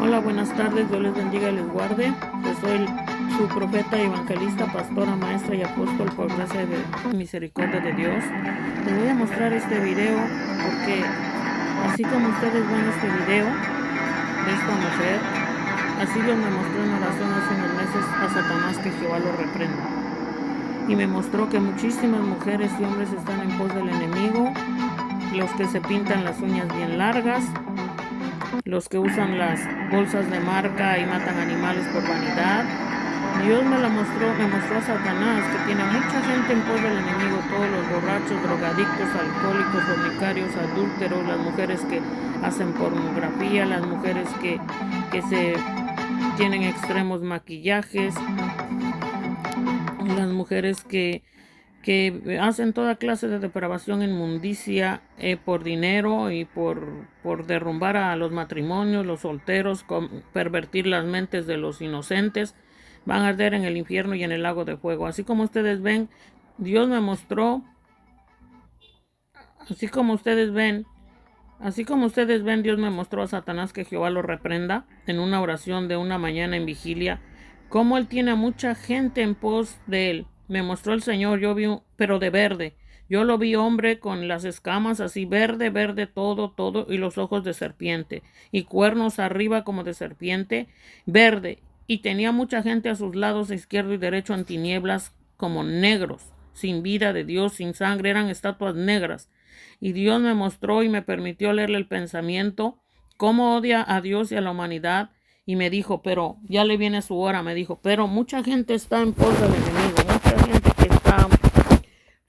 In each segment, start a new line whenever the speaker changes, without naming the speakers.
Hola, buenas tardes, Dios les bendiga y les guarde. Yo soy su profeta, evangelista, pastora, maestra y apóstol por gracia y misericordia de Dios. Les voy a mostrar este video porque así como ustedes ven este video de esta mujer, así Dios me mostró en oración hace unos meses a Satanás, que Jehová lo reprenda. Y me mostró que muchísimas mujeres y hombres están en pos del enemigo, los que se pintan las uñas bien largas, los que usan las bolsas de marca y matan animales por vanidad. Dios me mostró a Satanás, que tiene mucha gente en pos del enemigo, todos los borrachos, drogadictos, alcohólicos, fornicarios, adúlteros, las mujeres que hacen pornografía, las mujeres que se tienen extremos maquillajes, las mujeres que hacen toda clase de depravación, inmundicia, por dinero y por derrumbar a los matrimonios, los solteros, pervertir las mentes de los inocentes, van a arder en el infierno y en el lago de fuego. Así como ustedes ven, Dios me mostró, así como ustedes ven, Dios me mostró a Satanás, que Jehová lo reprenda, en una oración de una mañana en vigilia, cómo él tiene a mucha gente en pos de él. Me mostró el Señor, yo vi, pero de verde. Yo lo vi, hombre, con las escamas así verde, verde, todo, y los ojos de serpiente, y cuernos arriba como de serpiente, verde. Y tenía mucha gente a sus lados izquierdo y derecho en tinieblas, como negros, sin vida de Dios, sin sangre, eran estatuas negras. Y Dios me mostró y me permitió leerle el pensamiento, cómo odia a Dios y a la humanidad. Y me dijo, pero ya le viene su hora, me dijo, pero mucha gente está en pos del enemigo, mucha gente que está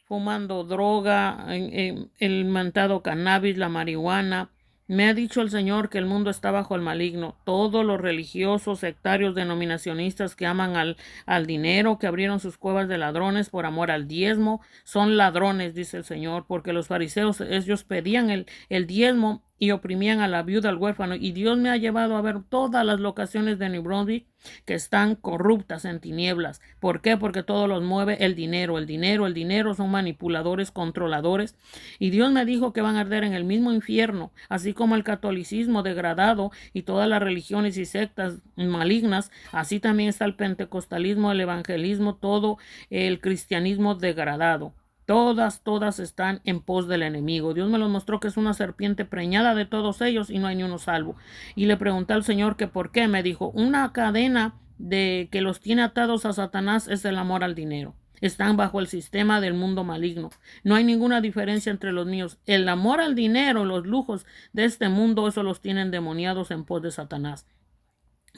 fumando droga, el mentado cannabis, la marihuana. Me ha dicho el Señor que el mundo está bajo el maligno. Todos los religiosos, sectarios, denominacionistas que aman al dinero, que abrieron sus cuevas de ladrones por amor al diezmo, son ladrones, dice el Señor, porque los fariseos, ellos pedían el diezmo y oprimían a la viuda, al huérfano. Y Dios me ha llevado a ver todas las locaciones de New Brunswick que están corruptas en tinieblas. ¿Por qué? Porque todo los mueve el dinero, el dinero, el dinero. Son manipuladores, controladores. Y Dios me dijo que van a arder en el mismo infierno, así como el catolicismo degradado y todas las religiones y sectas malignas. Así también está el pentecostalismo, el evangelismo, todo el cristianismo degradado. Todas están en pos del enemigo. Dios me los mostró que es una serpiente preñada de todos ellos y no hay ni uno salvo. Y le pregunté al Señor que por qué. Me dijo, una cadena de que los tiene atados a Satanás es el amor al dinero. Están bajo el sistema del mundo maligno. No hay ninguna diferencia entre los míos. El amor al dinero, los lujos de este mundo, eso los tienen endemoniados en pos de Satanás.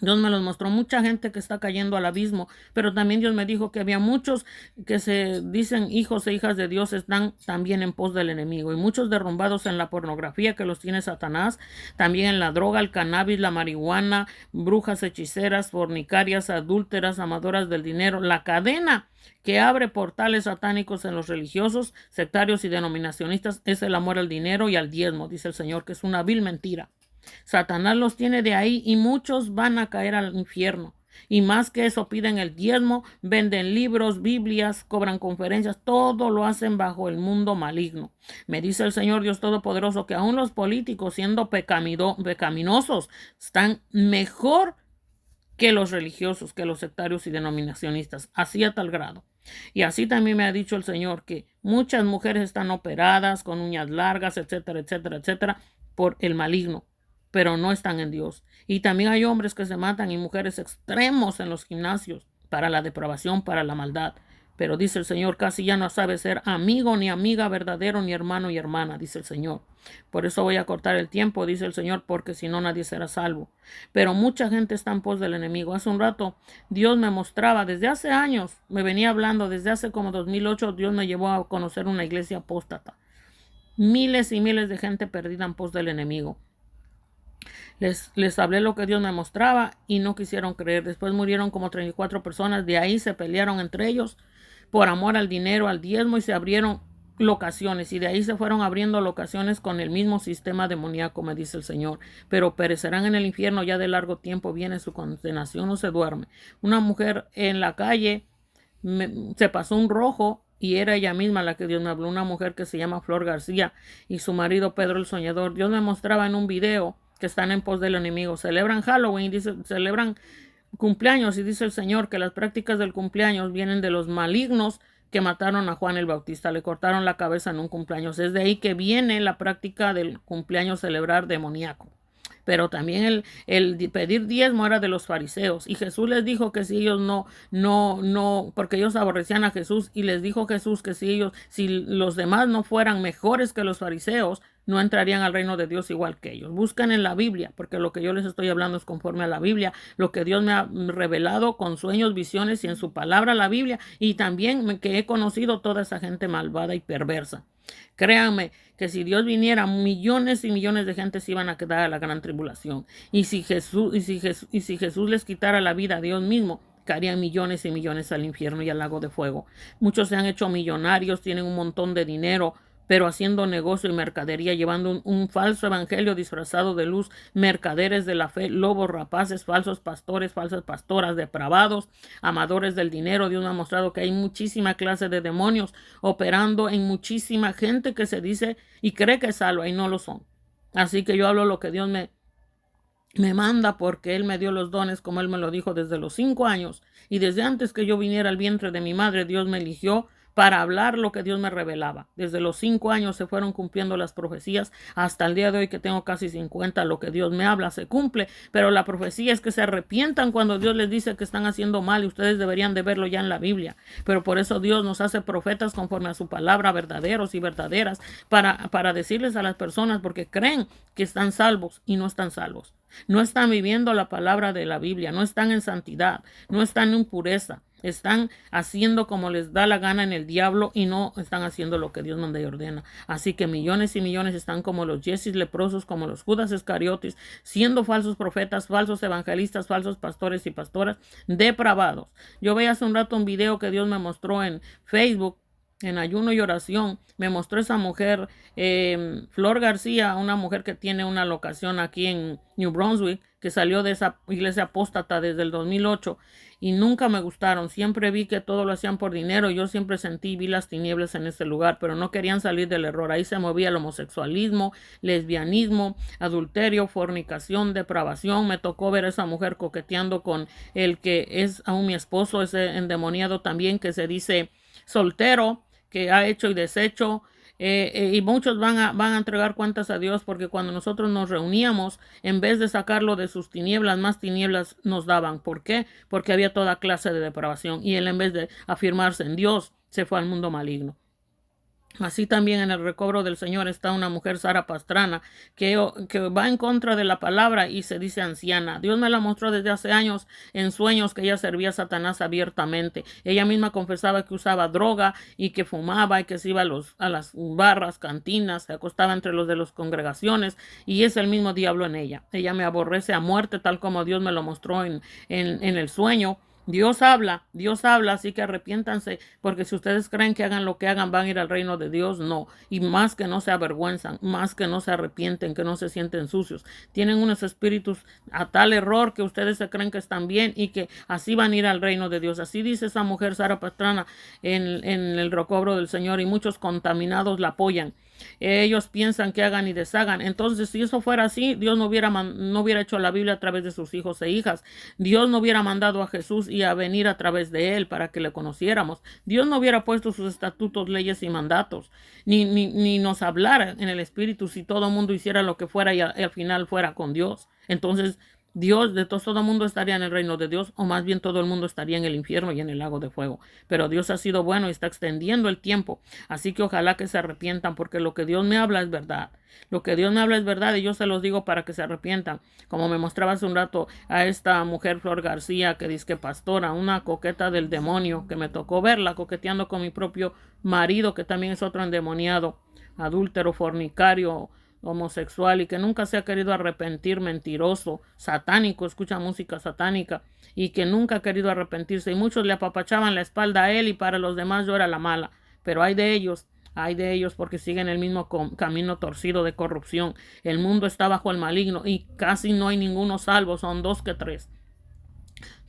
Dios me los mostró, mucha gente que está cayendo al abismo, pero también Dios me dijo que había muchos que se dicen hijos e hijas de Dios, están también en pos del enemigo, y muchos derrumbados en la pornografía que los tiene Satanás, también en la droga, el cannabis, la marihuana, brujas, hechiceras, fornicarias, adúlteras, amadoras del dinero, la cadena que abre portales satánicos en los religiosos, sectarios y denominacionistas es el amor al dinero y al diezmo, dice el Señor, que es una vil mentira. Satanás los tiene de ahí y muchos van a caer al infierno. Y más que eso, piden el diezmo, venden libros, Biblias, cobran conferencias, todo lo hacen bajo el mundo maligno. Me dice el Señor Dios Todopoderoso que aún los políticos, siendo pecaminosos, están mejor que los religiosos, que los sectarios y denominacionistas, así a tal grado. Y así también me ha dicho el Señor que muchas mujeres están operadas con uñas largas, etcétera, etcétera, etcétera, por el maligno, pero no están en Dios. Y también hay hombres que se matan y mujeres extremos en los gimnasios para la depravación, para la maldad. Pero dice el Señor, casi ya no sabe ser amigo ni amiga verdadero, ni hermano y hermana, dice el Señor. Por eso voy a cortar el tiempo, dice el Señor, porque si no nadie será salvo. Pero mucha gente está en pos del enemigo. Hace un rato Dios me mostraba, desde hace años, me venía hablando, desde hace como 2008, Dios me llevó a conocer una iglesia apóstata. Miles y miles de gente perdida en pos del enemigo. Les hablé lo que Dios me mostraba y no quisieron creer. Después murieron como 34 personas. De ahí se pelearon entre ellos por amor al dinero, al diezmo, y se abrieron locaciones. Y de ahí se fueron abriendo locaciones con el mismo sistema demoníaco, me dice el Señor. Pero perecerán en el infierno, ya de largo tiempo viene su condenación, no se duerme. Una mujer en la calle se pasó un rojo y era ella misma la que Dios me habló, una mujer que se llama Flor García y su marido Pedro el Soñador. Dios me mostraba en un video que están en pos del enemigo. Celebran Halloween, dice, celebran cumpleaños, y dice el Señor que las prácticas del cumpleaños vienen de los malignos que mataron a Juan el Bautista, le cortaron la cabeza en un cumpleaños. Es de ahí que viene la práctica del cumpleaños celebrar demoníaco. Pero también el pedir diezmo era de los fariseos. Y Jesús les dijo que si ellos porque ellos aborrecían a Jesús, y les dijo Jesús que si los demás no fueran mejores que los fariseos, no entrarían al reino de Dios igual que ellos. Buscan en la Biblia, porque lo que yo les estoy hablando es conforme a la Biblia, lo que Dios me ha revelado con sueños, visiones y en su palabra, la Biblia, y también que he conocido toda esa gente malvada y perversa. Créanme que si Dios viniera, millones y millones de gente se iban a quedar a la gran tribulación. Y si Jesús les quitara la vida a Dios mismo, caerían millones y millones al infierno y al lago de fuego. Muchos se han hecho millonarios, tienen un montón de dinero, pero haciendo negocio y mercadería, llevando un falso evangelio disfrazado de luz, mercaderes de la fe, lobos rapaces, falsos pastores, falsas pastoras, depravados, amadores del dinero. Dios me ha mostrado que hay muchísima clase de demonios operando en muchísima gente que se dice y cree que es salva y no lo son. Así que yo hablo lo que Dios me manda, porque Él me dio los dones como Él me lo dijo desde los 5 años, y desde antes que yo viniera al vientre de mi madre, Dios me eligió para hablar lo que Dios me revelaba. Desde los 5 años se fueron cumpliendo las profecías hasta el día de hoy, que tengo casi 50. Lo que Dios me habla se cumple, pero la profecía es que se arrepientan cuando Dios les dice que están haciendo mal, y ustedes deberían de verlo ya en la Biblia. Pero por eso Dios nos hace profetas conforme a su palabra, verdaderos y verdaderas, para decirles a las personas, porque creen que están salvos y no están salvos. No están viviendo la palabra de la Biblia, no están en santidad, no están en pureza. Están haciendo como les da la gana en el diablo y no están haciendo lo que Dios manda y ordena. Así que millones y millones están como los Jesús leprosos, como los Judas Iscariotes, siendo falsos profetas, falsos evangelistas, falsos pastores y pastoras depravados. Yo veía hace un rato un video que Dios me mostró en Facebook, en ayuno y oración. Me mostró esa mujer, Flor García, una mujer que tiene una locación aquí en New Brunswick, que salió de esa iglesia apóstata desde el 2008, y nunca me gustaron. Siempre vi que todo lo hacían por dinero. Yo siempre vi las tinieblas en ese lugar, pero no querían salir del error. Ahí se movía el homosexualismo, lesbianismo, adulterio, fornicación, depravación. Me tocó ver a esa mujer coqueteando con el que es aún mi esposo, ese endemoniado también, que se dice soltero, que ha hecho y deshecho. Y muchos van a entregar cuentas a Dios, porque cuando nosotros nos reuníamos, en vez de sacarlo de sus tinieblas, más tinieblas nos daban. ¿Por qué? Porque había toda clase de depravación, y él, en vez de afirmarse en Dios, se fue al mundo maligno. Así también en el recobro del Señor está una mujer, Sara Pastrana, que va en contra de la palabra y se dice anciana. Dios me la mostró desde hace años en sueños, que ella servía a Satanás abiertamente. Ella misma confesaba que usaba droga y que fumaba, y que se iba a las barras, cantinas, se acostaba entre los de las congregaciones, y es el mismo diablo en ella. Ella me aborrece a muerte, tal como Dios me lo mostró en el sueño. Dios habla, así que arrepiéntanse, porque si ustedes creen que hagan lo que hagan van a ir al reino de Dios, no. Y más que no se avergüenzan, más que no se arrepienten, que no se sienten sucios. Tienen unos espíritus a tal error que ustedes se creen que están bien y que así van a ir al reino de Dios. Así dice esa mujer, Sara Pastrana, en el recobro del Señor, y muchos contaminados la apoyan. Ellos piensan que hagan y deshagan. Entonces, si eso fuera así, Dios no hubiera hecho la Biblia a través de sus hijos e hijas. Dios no hubiera mandado a Jesús y a venir a través de él para que le conociéramos. Dios no hubiera puesto sus estatutos, leyes y mandatos, ni nos hablara en el Espíritu, si todo el mundo hiciera lo que fuera y al final fuera con Dios. Entonces, Dios, todo el mundo estaría en el reino de Dios, o más bien todo el mundo estaría en el infierno y en el lago de fuego. Pero Dios ha sido bueno y está extendiendo el tiempo. Así que ojalá que se arrepientan, porque lo que Dios me habla es verdad. Lo que Dios me habla es verdad, y yo se los digo para que se arrepientan. Como me mostraba hace un rato a esta mujer, Flor García, que dice que pastora, una coqueta del demonio, que me tocó verla coqueteando con mi propio marido, que también es otro endemoniado, adúltero, fornicario, homosexual, y que nunca se ha querido arrepentir, mentiroso, satánico, escucha música satánica, y que nunca ha querido arrepentirse, y muchos le apapachaban la espalda a él, y para los demás yo era la mala. Pero hay de ellos, porque siguen el mismo camino torcido de corrupción. El mundo está bajo el maligno y casi no hay ninguno salvo, son 2 que 3.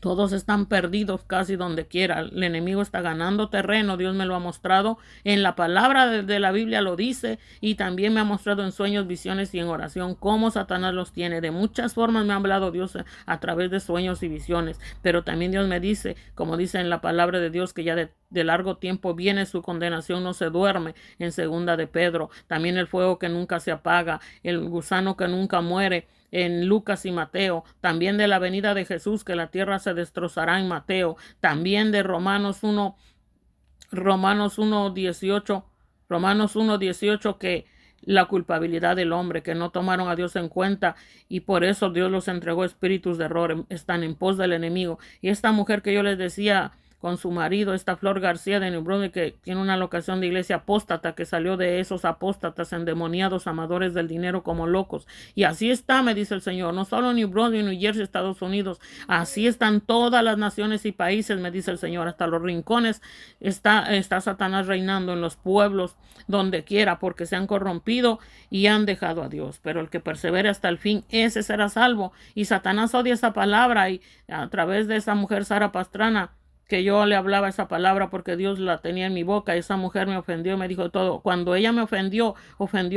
Todos están perdidos casi donde quiera. El enemigo está ganando terreno. Dios me lo ha mostrado. En la palabra de la Biblia lo dice. Y también me ha mostrado en sueños, visiones y en oración cómo Satanás los tiene. De muchas formas me ha hablado Dios a través de sueños y visiones. Pero también Dios me dice, como dice en la palabra de Dios, que ya de largo tiempo viene su condenación, no se duerme, en segunda de Pedro. También el fuego que nunca se apaga, el gusano que nunca muere, en Lucas y Mateo. También de la venida de Jesús, que la tierra se destrozará, en Mateo. También de Romanos 1:18, que la culpabilidad del hombre, que no tomaron a Dios en cuenta, y por eso Dios los entregó espíritus de error, están en pos del enemigo. Y esta mujer que yo les decía, con su marido, esta Flor García de New Brunswick, que tiene una locación de iglesia apóstata, que salió de esos apóstatas endemoniados, amadores del dinero como locos. Y así está, me dice el Señor, no solo New Brunswick, New Jersey, Estados Unidos, así están todas las naciones y países, me dice el Señor, hasta los rincones está Satanás reinando, en los pueblos, donde quiera, porque se han corrompido y han dejado a Dios. Pero el que persevere hasta el fin, ese será salvo. Y Satanás odia esa palabra, y a través de esa mujer Sara Pastrana, que yo le hablaba esa palabra porque Dios la tenía en mi boca. Esa mujer me ofendió y me dijo todo. Cuando ella me ofendió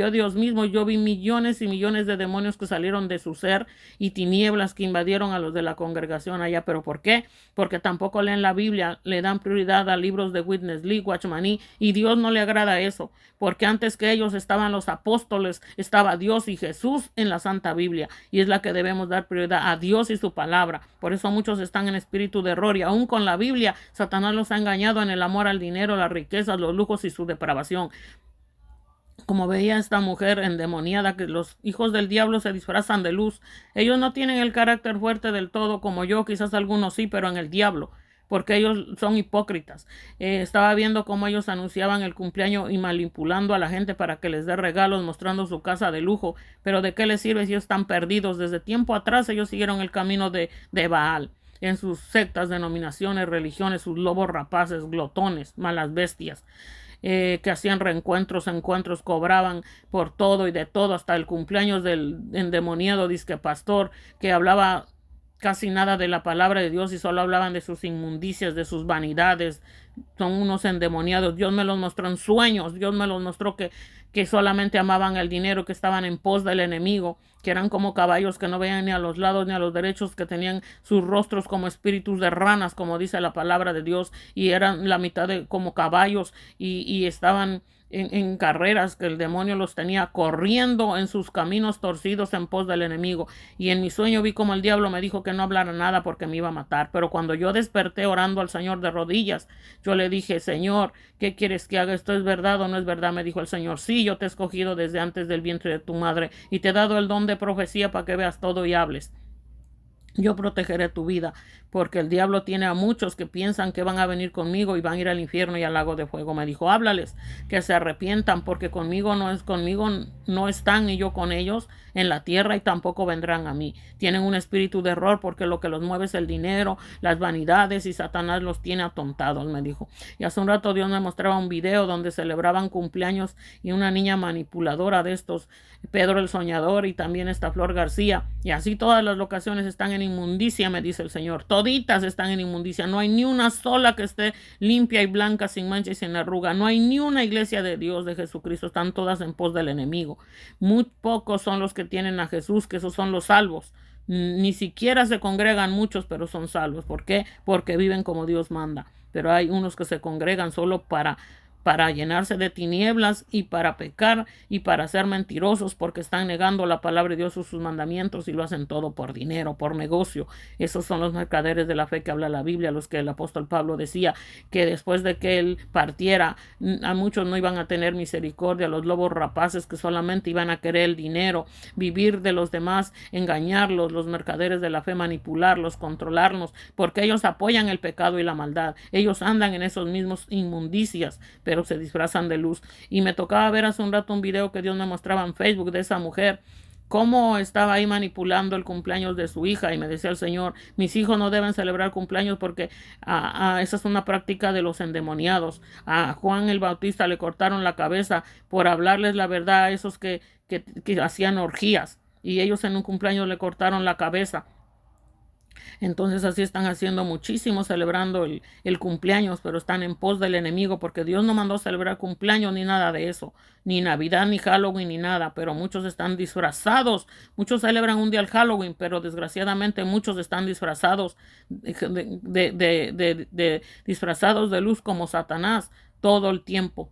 a Dios mismo. Yo vi millones y millones de demonios que salieron de su ser y tinieblas que invadieron a los de la congregación allá. ¿Pero por qué? Porque tampoco leen la Biblia, le dan prioridad a libros de Witness Lee, Watchman Nee, y Dios no le agrada eso, porque antes que ellos estaban los apóstoles, estaba Dios y Jesús en la Santa Biblia, y es la que debemos dar prioridad, a Dios y su palabra. Por eso muchos están en espíritu de error, y aún con la Biblia Satanás los ha engañado en el amor al dinero, las riquezas, los lujos y su depravación. Como veía esta mujer endemoniada, que los hijos del diablo se disfrazan de luz. Ellos no tienen el carácter fuerte del todo como yo, quizás algunos sí, pero en el diablo, porque ellos son hipócritas. Estaba viendo cómo ellos anunciaban el cumpleaños y manipulando a la gente para que les dé regalos, mostrando su casa de lujo. Pero ¿de qué les sirve si ellos están perdidos? Desde tiempo atrás ellos siguieron el camino de Baal, en sus sectas, denominaciones, religiones, sus lobos rapaces, glotones, malas bestias, que hacían encuentros, cobraban por todo y de todo, hasta el cumpleaños del endemoniado disque pastor, que hablaba casi nada de la palabra de Dios y solo hablaban de sus inmundicias, de sus vanidades. Son unos endemoniados. Dios me los mostró en sueños. Dios me los mostró que solamente amaban el dinero, que estaban en pos del enemigo, que eran como caballos que no veían ni a los lados ni a los derechos, que tenían sus rostros como espíritus de ranas, como dice la palabra de Dios, y eran la mitad de como caballos, y estaban en carreras, que el demonio los tenía corriendo en sus caminos torcidos en pos del enemigo. Y en mi sueño vi como el diablo me dijo que no hablara nada porque me iba a matar. Pero cuando yo desperté orando al Señor de rodillas, yo le dije: Señor, ¿qué quieres que haga? ¿Esto es verdad o no es verdad? Me dijo el Señor: sí, yo te he escogido desde antes del vientre de tu madre y te he dado el don de profecía para que veas todo y hables. Yo protegeré tu vida, porque el diablo tiene a muchos que piensan que van a venir conmigo y van a ir al infierno y al lago de fuego. Me dijo: háblales, que se arrepientan, porque conmigo no están, ni yo con ellos en la tierra, y tampoco vendrán a mí. Tienen un espíritu de error, porque lo que los mueve es el dinero, las vanidades, y Satanás los tiene atontados, me dijo. Y hace un rato Dios me mostraba un video donde celebraban cumpleaños y una niña manipuladora de estos, Pedro el Soñador, y también esta Flor García, y así todas las locaciones están en inmundicia, me dice el Señor. Toditas están en inmundicia. No hay ni una sola que esté limpia y blanca, sin mancha y sin arruga. No hay ni una iglesia de Dios, de Jesucristo. Están todas en pos del enemigo. Muy pocos son los que tienen a Jesús, que esos son los salvos. Ni siquiera se congregan muchos, pero son salvos. ¿Por qué? Porque viven como Dios manda. Pero hay unos que se congregan solo para llenarse de tinieblas y para pecar y para ser mentirosos, porque están negando la palabra de Dios o sus mandamientos, y lo hacen todo por dinero, por negocio. Esos son los mercaderes de la fe que habla la Biblia, los que el apóstol Pablo decía que después de que él partiera, a muchos no iban a tener misericordia, los lobos rapaces que solamente iban a querer el dinero, vivir de los demás, engañarlos, los mercaderes de la fe, manipularlos, controlarnos, porque ellos apoyan el pecado y la maldad. Ellos andan en esos mismos inmundicias, pero se disfrazan de luz. Y me tocaba ver hace un rato un video que Dios me mostraba en Facebook de esa mujer, cómo estaba ahí manipulando el cumpleaños de su hija, y me decía el Señor: mis hijos no deben celebrar cumpleaños porque esa es una práctica de los endemoniados. A Juan el Bautista le cortaron la cabeza por hablarles la verdad a esos que hacían orgías, y ellos en un cumpleaños le cortaron la cabeza. Entonces así están haciendo muchísimo, celebrando el cumpleaños, pero están en pos del enemigo, porque Dios no mandó celebrar cumpleaños ni nada de eso, ni Navidad, ni Halloween, ni nada, pero muchos están disfrazados. Muchos celebran un día el Halloween, pero desgraciadamente muchos están disfrazados disfrazados de luz como Satanás todo el tiempo,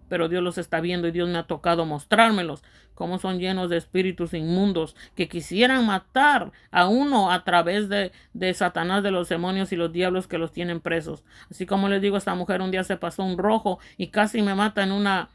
pero Dios los está viendo y Dios me ha tocado mostrármelos, cómo son llenos de espíritus inmundos que quisieran matar a uno a través de Satanás, de los demonios y los diablos que los tienen presos. Así como les digo, esta mujer un día se pasó un rojo y casi me mata en una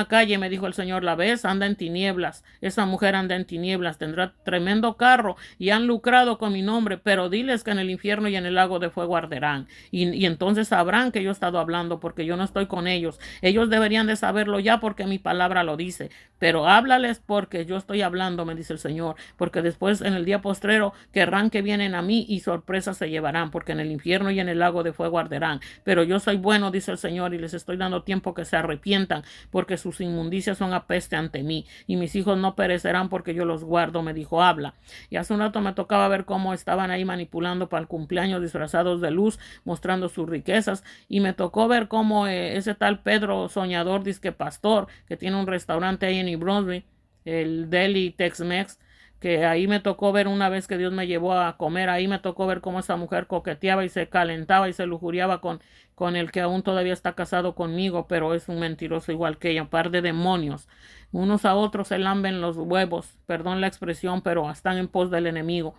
calle. Me dijo el Señor, ¿la ves? Anda en tinieblas. Esa mujer anda en tinieblas, tendrá tremendo carro y han lucrado con mi nombre, pero diles que en el infierno y en el lago de fuego arderán. Y entonces sabrán que yo he estado hablando, porque yo no estoy con ellos. Ellos deberían de saberlo ya, porque mi palabra lo dice. Pero háblales porque yo estoy hablando, me dice el Señor, porque después en el día postrero querrán que vienen a mí y sorpresas se llevarán, porque en el infierno y en el lago de fuego arderán. Pero yo soy bueno, dice el Señor, y les estoy dando tiempo que se arrepientan, porque sus inmundicias son apeste ante mí, y mis hijos no perecerán porque yo los guardo, me dijo, habla. Y hace un rato me tocaba ver cómo estaban ahí manipulando para el cumpleaños, disfrazados de luz, mostrando sus riquezas, y me tocó ver cómo ese tal Pedro Soñador, disque pastor, que tiene un restaurante ahí en New Brunswick, el Deli Tex-Mex, que ahí me tocó ver una vez que Dios me llevó a comer, ahí me tocó ver cómo esa mujer coqueteaba y se calentaba y se lujuriaba con el que aún todavía está casado conmigo, pero es un mentiroso igual que ella, un par de demonios. Unos a otros se lamben los huevos, perdón la expresión, pero están en pos del enemigo.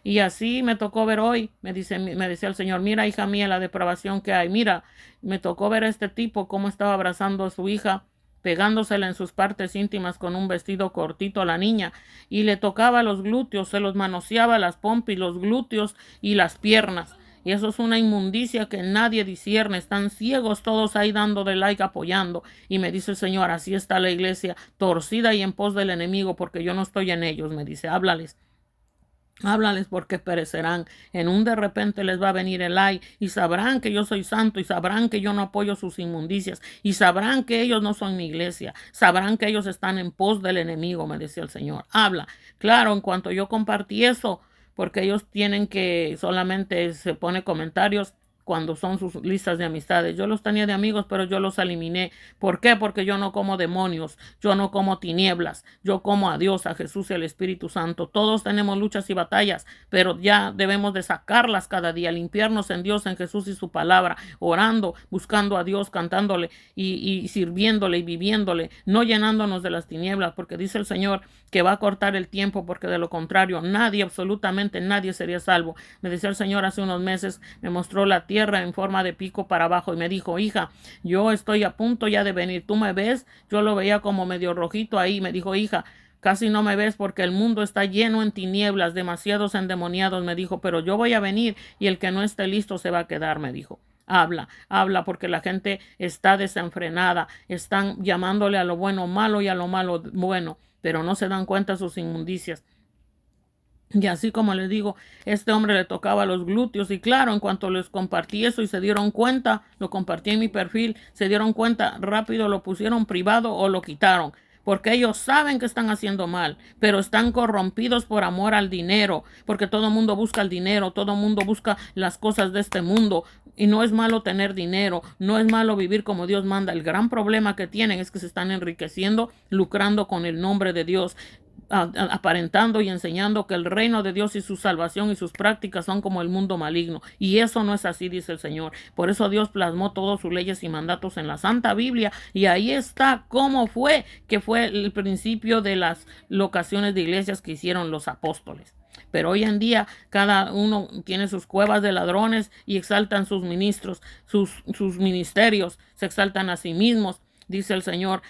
Y así me tocó ver hoy, me decía el Señor, mira hija mía la depravación que hay, mira, me tocó ver a este tipo cómo estaba abrazando a su hija, pegándosela en sus partes íntimas con un vestido cortito a la niña, y le tocaba los glúteos, se los manoseaba las pompis, los glúteos y las piernas. Y eso es una inmundicia que nadie discierne, están ciegos todos ahí dando de like, apoyando. Y me dice el Señor, así está la iglesia, torcida y en pos del enemigo, porque yo no estoy en ellos. Me dice, háblales. Háblales porque perecerán. En un de repente les va a venir el ay y sabrán que yo soy santo y sabrán que yo no apoyo sus inmundicias y sabrán que ellos no son mi iglesia. Sabrán que ellos están en pos del enemigo, me decía el Señor. Habla. Claro, en cuanto yo compartí eso, porque ellos tienen que solamente se pone comentarios cuando son sus listas de amistades. Yo los tenía de amigos, pero yo los eliminé. ¿Por qué? Porque yo no como demonios, yo no como tinieblas, yo como a Dios, a Jesús y al Espíritu Santo. Todos tenemos luchas y batallas, pero ya debemos de sacarlas cada día, limpiarnos en Dios, en Jesús y su palabra, orando, buscando a Dios, cantándole y sirviéndole y viviéndole, no llenándonos de las tinieblas, porque dice el Señor que va a cortar el tiempo, porque de lo contrario nadie, absolutamente nadie sería salvo. Me decía el Señor hace unos meses, me mostró la tierra en forma de pico para abajo y me dijo, hija, yo estoy a punto ya de venir, tú me ves, yo lo veía como medio rojito ahí, me dijo, hija, casi no me ves porque el mundo está lleno en tinieblas, demasiados endemoniados, me dijo, pero yo voy a venir y el que no esté listo se va a quedar, me dijo. Habla, habla, porque la gente está desenfrenada, están llamándole a lo bueno malo y a lo malo bueno, pero no se dan cuenta de sus inmundicias. Y así como les digo, este hombre le tocaba los glúteos y claro, en cuanto les compartí eso y se dieron cuenta, lo compartí en mi perfil, se dieron cuenta, rápido lo pusieron privado o lo quitaron. Porque ellos saben que están haciendo mal, pero están corrompidos por amor al dinero, porque todo el mundo busca el dinero, todo el mundo busca las cosas de este mundo, y no es malo tener dinero, no es malo vivir como Dios manda. El gran problema que tienen es que se están enriqueciendo, lucrando con el nombre de Dios, aparentando y enseñando que el reino de Dios y su salvación y sus prácticas son como el mundo maligno. Y eso no es así, dice el Señor. Por eso Dios plasmó todas sus leyes y mandatos en la Santa Biblia. Y ahí está cómo fue, que fue el principio de las locaciones de iglesias que hicieron los apóstoles. Pero hoy en día cada uno tiene sus cuevas de ladrones y exaltan sus ministros, sus ministerios, se exaltan a sí mismos. Dice el Señor,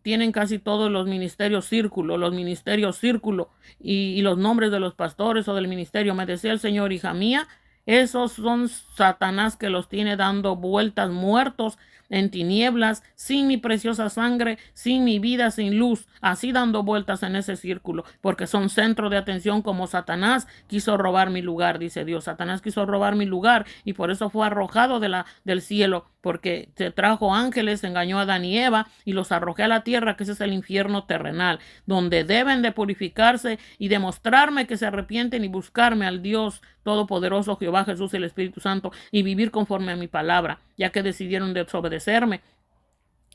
tienen casi todos los ministerios círculo y los nombres de los pastores o del ministerio. Me decía el Señor, hija mía, esos son Satanás que los tiene dando vueltas muertos en tinieblas, sin mi preciosa sangre, sin mi vida, sin luz, así dando vueltas en ese círculo, porque son centro de atención como Satanás quiso robar mi lugar, dice Dios. Satanás quiso robar mi lugar y por eso fue arrojado del cielo, porque te trajo ángeles, engañó a Adán y Eva y los arrojé a la tierra, que ese es el infierno terrenal, donde deben de purificarse y demostrarme que se arrepienten y buscarme al Dios Todopoderoso, Jehová, Jesús y el Espíritu Santo, y vivir conforme a mi palabra, ya que decidieron desobedecerme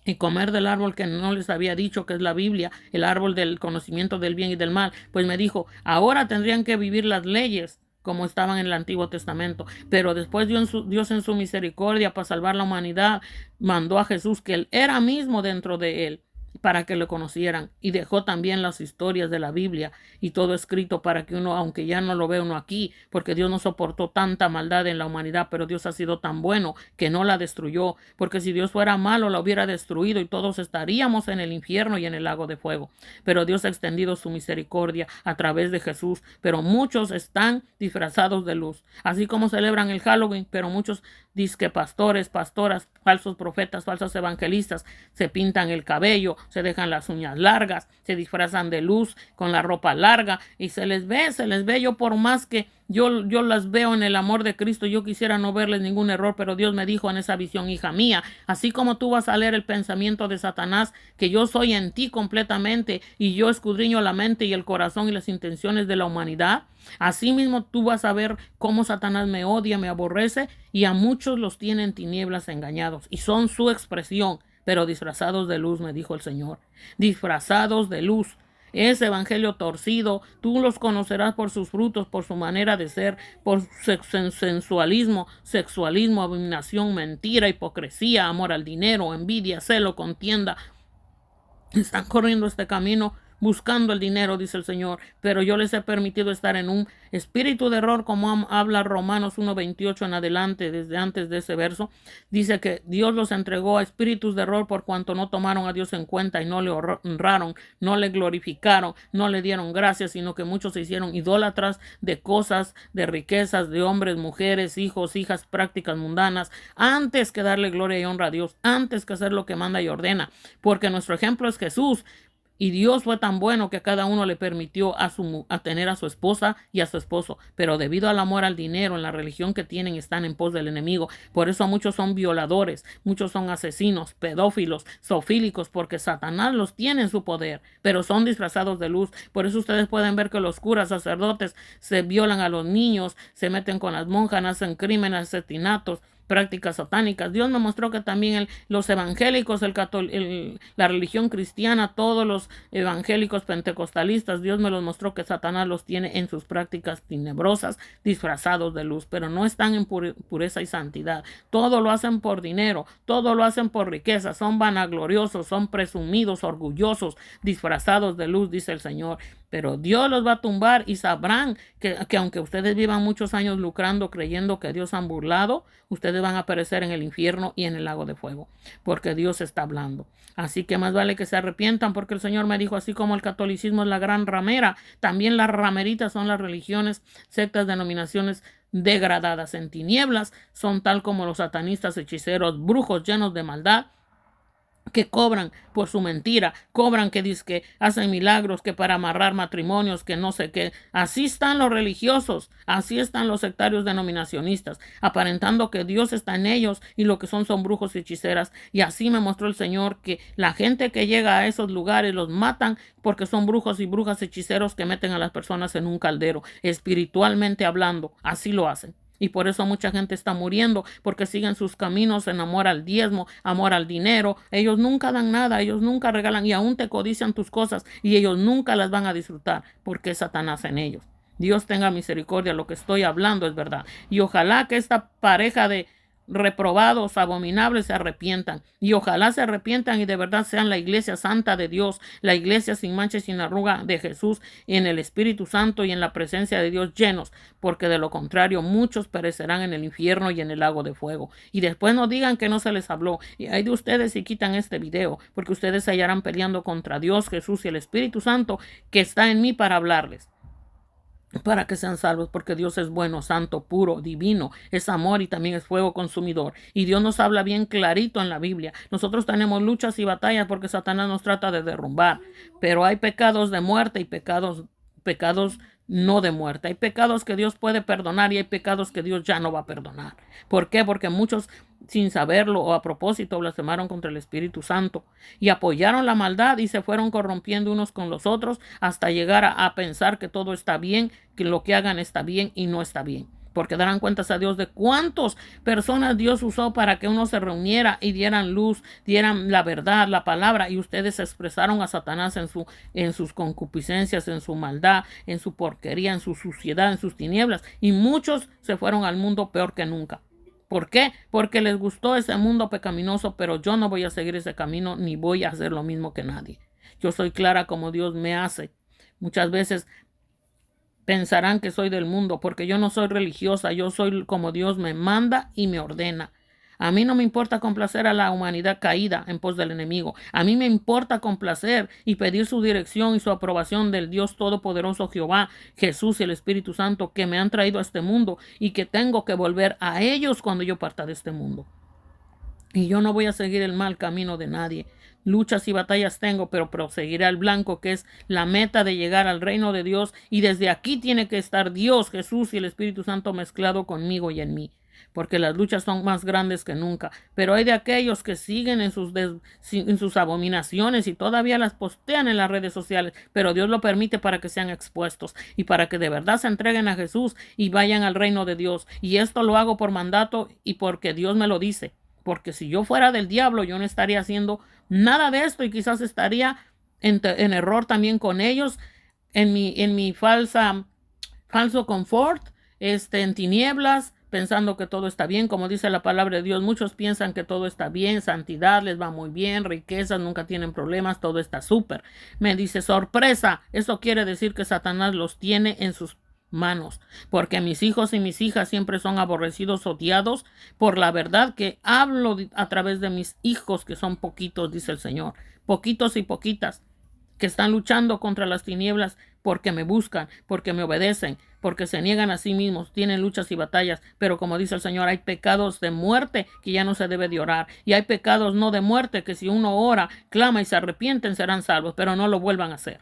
y comer del árbol que no les había dicho, que es la Biblia, el árbol del conocimiento del bien y del mal. Pues me dijo, ahora tendrían que vivir las leyes como estaban en el Antiguo Testamento, pero después Dios en su misericordia para salvar la humanidad mandó a Jesús, que él era mismo dentro de él, para que lo conocieran, y dejó también las historias de la Biblia y todo escrito para que uno, aunque ya no lo ve uno aquí, porque Dios no soportó tanta maldad en la humanidad, pero Dios ha sido tan bueno que no la destruyó, porque si Dios fuera malo la hubiera destruido y todos estaríamos en el infierno y en el lago de fuego. Pero Dios ha extendido su misericordia a través de Jesús, pero muchos están disfrazados de luz, así como celebran el Halloween, pero muchos disque pastores, pastoras, falsos profetas, falsos evangelistas se pintan el cabello, se dejan las uñas largas, se disfrazan de luz con la ropa larga y se les ve. Yo por más que yo las veo en el amor de Cristo, yo quisiera no verles ningún error, pero Dios me dijo en esa visión, hija mía, así como tú vas a leer el pensamiento de Satanás, que yo soy en ti completamente y yo escudriño la mente y el corazón y las intenciones de la humanidad, así mismo tú vas a ver cómo Satanás me odia, me aborrece, y a muchos los tiene en tinieblas engañados y son su expresión, pero disfrazados de luz, me dijo el Señor, disfrazados de luz. Ese evangelio torcido, tú los conocerás por sus frutos, por su manera de ser, por sensualismo, sexualismo, abominación, mentira, hipocresía, amor al dinero, envidia, celo, contienda. Están corriendo este camino buscando el dinero, dice el Señor, pero yo les he permitido estar en un espíritu de error, como habla Romanos 1:28 en adelante, desde antes de ese verso. Dice que Dios los entregó a espíritus de error por cuanto no tomaron a Dios en cuenta y no le honraron, no le glorificaron, no le dieron gracias, sino que muchos se hicieron idólatras de cosas, de riquezas, de hombres, mujeres, hijos, hijas, prácticas mundanas, antes que darle gloria y honra a Dios, antes que hacer lo que manda y ordena, porque nuestro ejemplo es Jesús. Y Dios fue tan bueno que a cada uno le permitió a tener a su esposa y a su esposo, pero debido al amor al dinero, en la religión que tienen, están en pos del enemigo. Por eso muchos son violadores, muchos son asesinos, pedófilos, zoofílicos, porque Satanás los tiene en su poder, pero son disfrazados de luz. Por eso ustedes pueden ver que los curas, sacerdotes, se violan a los niños, se meten con las monjas, hacen crímenes, asesinatos, prácticas satánicas. Dios me mostró que también los evangélicos, la religión cristiana, todos los evangélicos pentecostalistas, Dios me los mostró que Satanás los tiene en sus prácticas tenebrosas, disfrazados de luz, pero no están en pureza y santidad. Todo lo hacen por dinero, todo lo hacen por riqueza, son vanagloriosos, son presumidos, orgullosos, disfrazados de luz, dice el Señor. Pero Dios los va a tumbar y sabrán que aunque ustedes vivan muchos años lucrando, creyendo que Dios han burlado, ustedes van a perecer en el infierno y en el lago de fuego, porque Dios está hablando. Así que más vale que se arrepientan, porque el Señor me dijo, así como el catolicismo es la gran ramera, también las rameritas son las religiones, sectas, denominaciones degradadas en tinieblas, son tal como los satanistas, hechiceros, brujos llenos de maldad, que cobran por su mentira, cobran que dizque hacen milagros, que para amarrar matrimonios, que no sé qué. Así están los religiosos, así están los sectarios denominacionistas, aparentando que Dios está en ellos y lo que son brujos y hechiceras. Y así me mostró el Señor que la gente que llega a esos lugares los matan porque son brujos y brujas hechiceros que meten a las personas en un caldero, espiritualmente hablando, así lo hacen. Y por eso mucha gente está muriendo, porque siguen sus caminos en amor al diezmo, amor al dinero. Ellos nunca dan nada, ellos nunca regalan y aún te codician tus cosas y ellos nunca las van a disfrutar porque es Satanás en ellos. Dios tenga misericordia, lo que estoy hablando es verdad. Y ojalá que esta pareja de reprobados, abominables, se arrepientan, y ojalá se arrepientan y de verdad sean la iglesia santa de Dios, la iglesia sin mancha y sin arruga de Jesús, en el Espíritu Santo y en la presencia de Dios llenos, porque de lo contrario muchos perecerán en el infierno y en el lago de fuego. Y después no digan que no se les habló, y hay de ustedes si quitan este video, porque ustedes se hallarán peleando contra Dios, Jesús y el Espíritu Santo que está en mí para hablarles. para que sean salvos, porque Dios es bueno, santo, puro, divino, es amor y también es fuego consumidor. Y Dios nos habla bien clarito en la Biblia. Nosotros tenemos luchas y batallas porque Satanás nos trata de derrumbar, pero hay pecados de muerte y pecados no de muerte. Hay pecados que Dios puede perdonar y hay pecados que Dios ya no va a perdonar. ¿Por qué? Porque muchos, sin saberlo o a propósito, blasfemaron contra el Espíritu Santo y apoyaron la maldad y se fueron corrompiendo unos con los otros hasta llegar a pensar que todo está bien, que lo que hagan está bien y no está bien. Porque darán cuentas a Dios de cuántas personas Dios usó para que uno se reuniera y dieran luz, dieran la verdad, la palabra, y ustedes expresaron a Satanás en sus concupiscencias, en su maldad, en su porquería, en su suciedad, en sus tinieblas, y muchos se fueron al mundo peor que nunca. ¿Por qué? Porque les gustó ese mundo pecaminoso, pero yo no voy a seguir ese camino ni voy a hacer lo mismo que nadie. Yo soy clara como Dios me hace. Muchas veces pensarán que soy del mundo, porque yo no soy religiosa, yo soy como Dios me manda y me ordena. A mí no me importa complacer a la humanidad caída en pos del enemigo. A mí me importa complacer y pedir su dirección y su aprobación del Dios Todopoderoso Jehová, Jesús y el Espíritu Santo que me han traído a este mundo y que tengo que volver a ellos cuando yo parta de este mundo. Y yo no voy a seguir el mal camino de nadie. Luchas y batallas tengo, pero proseguiré al blanco, que es la meta de llegar al reino de Dios. Y desde aquí tiene que estar Dios, Jesús y el Espíritu Santo mezclado conmigo y en mí. Porque las luchas son más grandes que nunca. Pero hay de aquellos que siguen en sus abominaciones y todavía las postean en las redes sociales. Pero Dios lo permite para que sean expuestos y para que de verdad se entreguen a Jesús y vayan al reino de Dios. Y esto lo hago por mandato y porque Dios me lo dice. Porque si yo fuera del diablo, yo no estaría haciendo nada de esto y quizás estaría en error también con ellos, en mi falso confort, en tinieblas, pensando que todo está bien, como dice la palabra de Dios. Muchos piensan que todo está bien, santidad, les va muy bien, riquezas, nunca tienen problemas, todo está súper. Me dice, sorpresa, eso quiere decir que Satanás los tiene en sus manos, porque mis hijos y mis hijas siempre son aborrecidos, odiados por la verdad que hablo a través de mis hijos, que son poquitos, dice el Señor, poquitos y poquitas, que están luchando contra las tinieblas porque me buscan, porque me obedecen, porque se niegan a sí mismos, tienen luchas y batallas, pero como dice el Señor, hay pecados de muerte que ya no se debe de orar, y hay pecados no de muerte que si uno ora, clama y se arrepienten serán salvos, pero no lo vuelvan a hacer,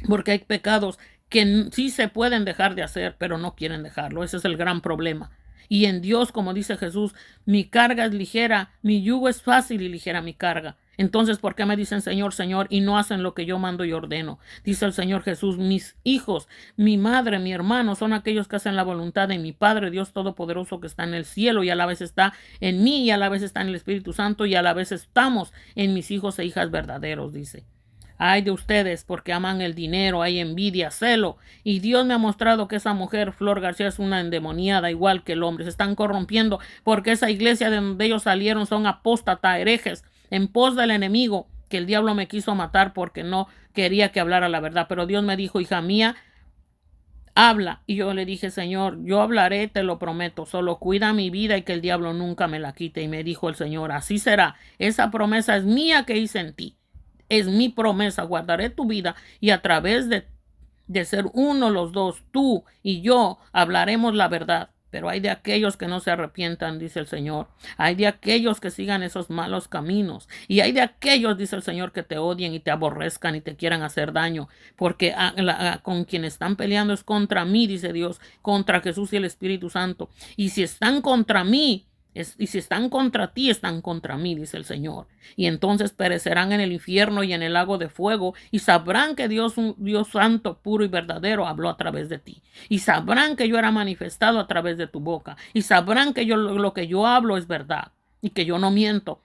porque hay pecados que sí se pueden dejar de hacer, pero no quieren dejarlo. Ese es el gran problema. Y en Dios, como dice Jesús, mi carga es ligera, mi yugo es fácil y ligera mi carga. Entonces, ¿por qué me dicen Señor, Señor y no hacen lo que yo mando y ordeno? Dice el Señor Jesús, mis hijos, mi madre, mi hermano son aquellos que hacen la voluntad de mi Padre, Dios Todopoderoso, que está en el cielo y a la vez está en mí y a la vez está en el Espíritu Santo y a la vez estamos en mis hijos e hijas verdaderos, dice. Ay de ustedes porque aman el dinero, hay envidia, celo. Y Dios me ha mostrado que esa mujer, Flor García, es una endemoniada igual que el hombre. Se están corrompiendo porque esa iglesia de donde ellos salieron son apóstatas, herejes, en pos del enemigo, que el diablo me quiso matar porque no quería que hablara la verdad. Pero Dios me dijo, hija mía, habla. Y yo le dije, Señor, yo hablaré, te lo prometo, solo cuida mi vida y que el diablo nunca me la quite. Y me dijo el Señor, así será. Esa promesa es mía que hice en ti. Es mi promesa, guardaré tu vida y a través de ser uno los dos, tú y yo, hablaremos la verdad. Pero hay de aquellos que no se arrepientan, dice el Señor. Hay de aquellos que sigan esos malos caminos. Y hay de aquellos, dice el Señor, que te odien y te aborrezcan y te quieran hacer daño. Porque con quien están peleando es contra mí, dice Dios, contra Jesús y el Espíritu Santo. Y si están contra mí, y si están contra ti, están contra mí, dice el Señor. Y entonces perecerán en el infierno y en el lago de fuego, y sabrán que Dios, un Dios santo, puro y verdadero, habló a través de ti. Y sabrán que yo era manifestado a través de tu boca. Y sabrán que lo que yo hablo es verdad, y que yo no miento,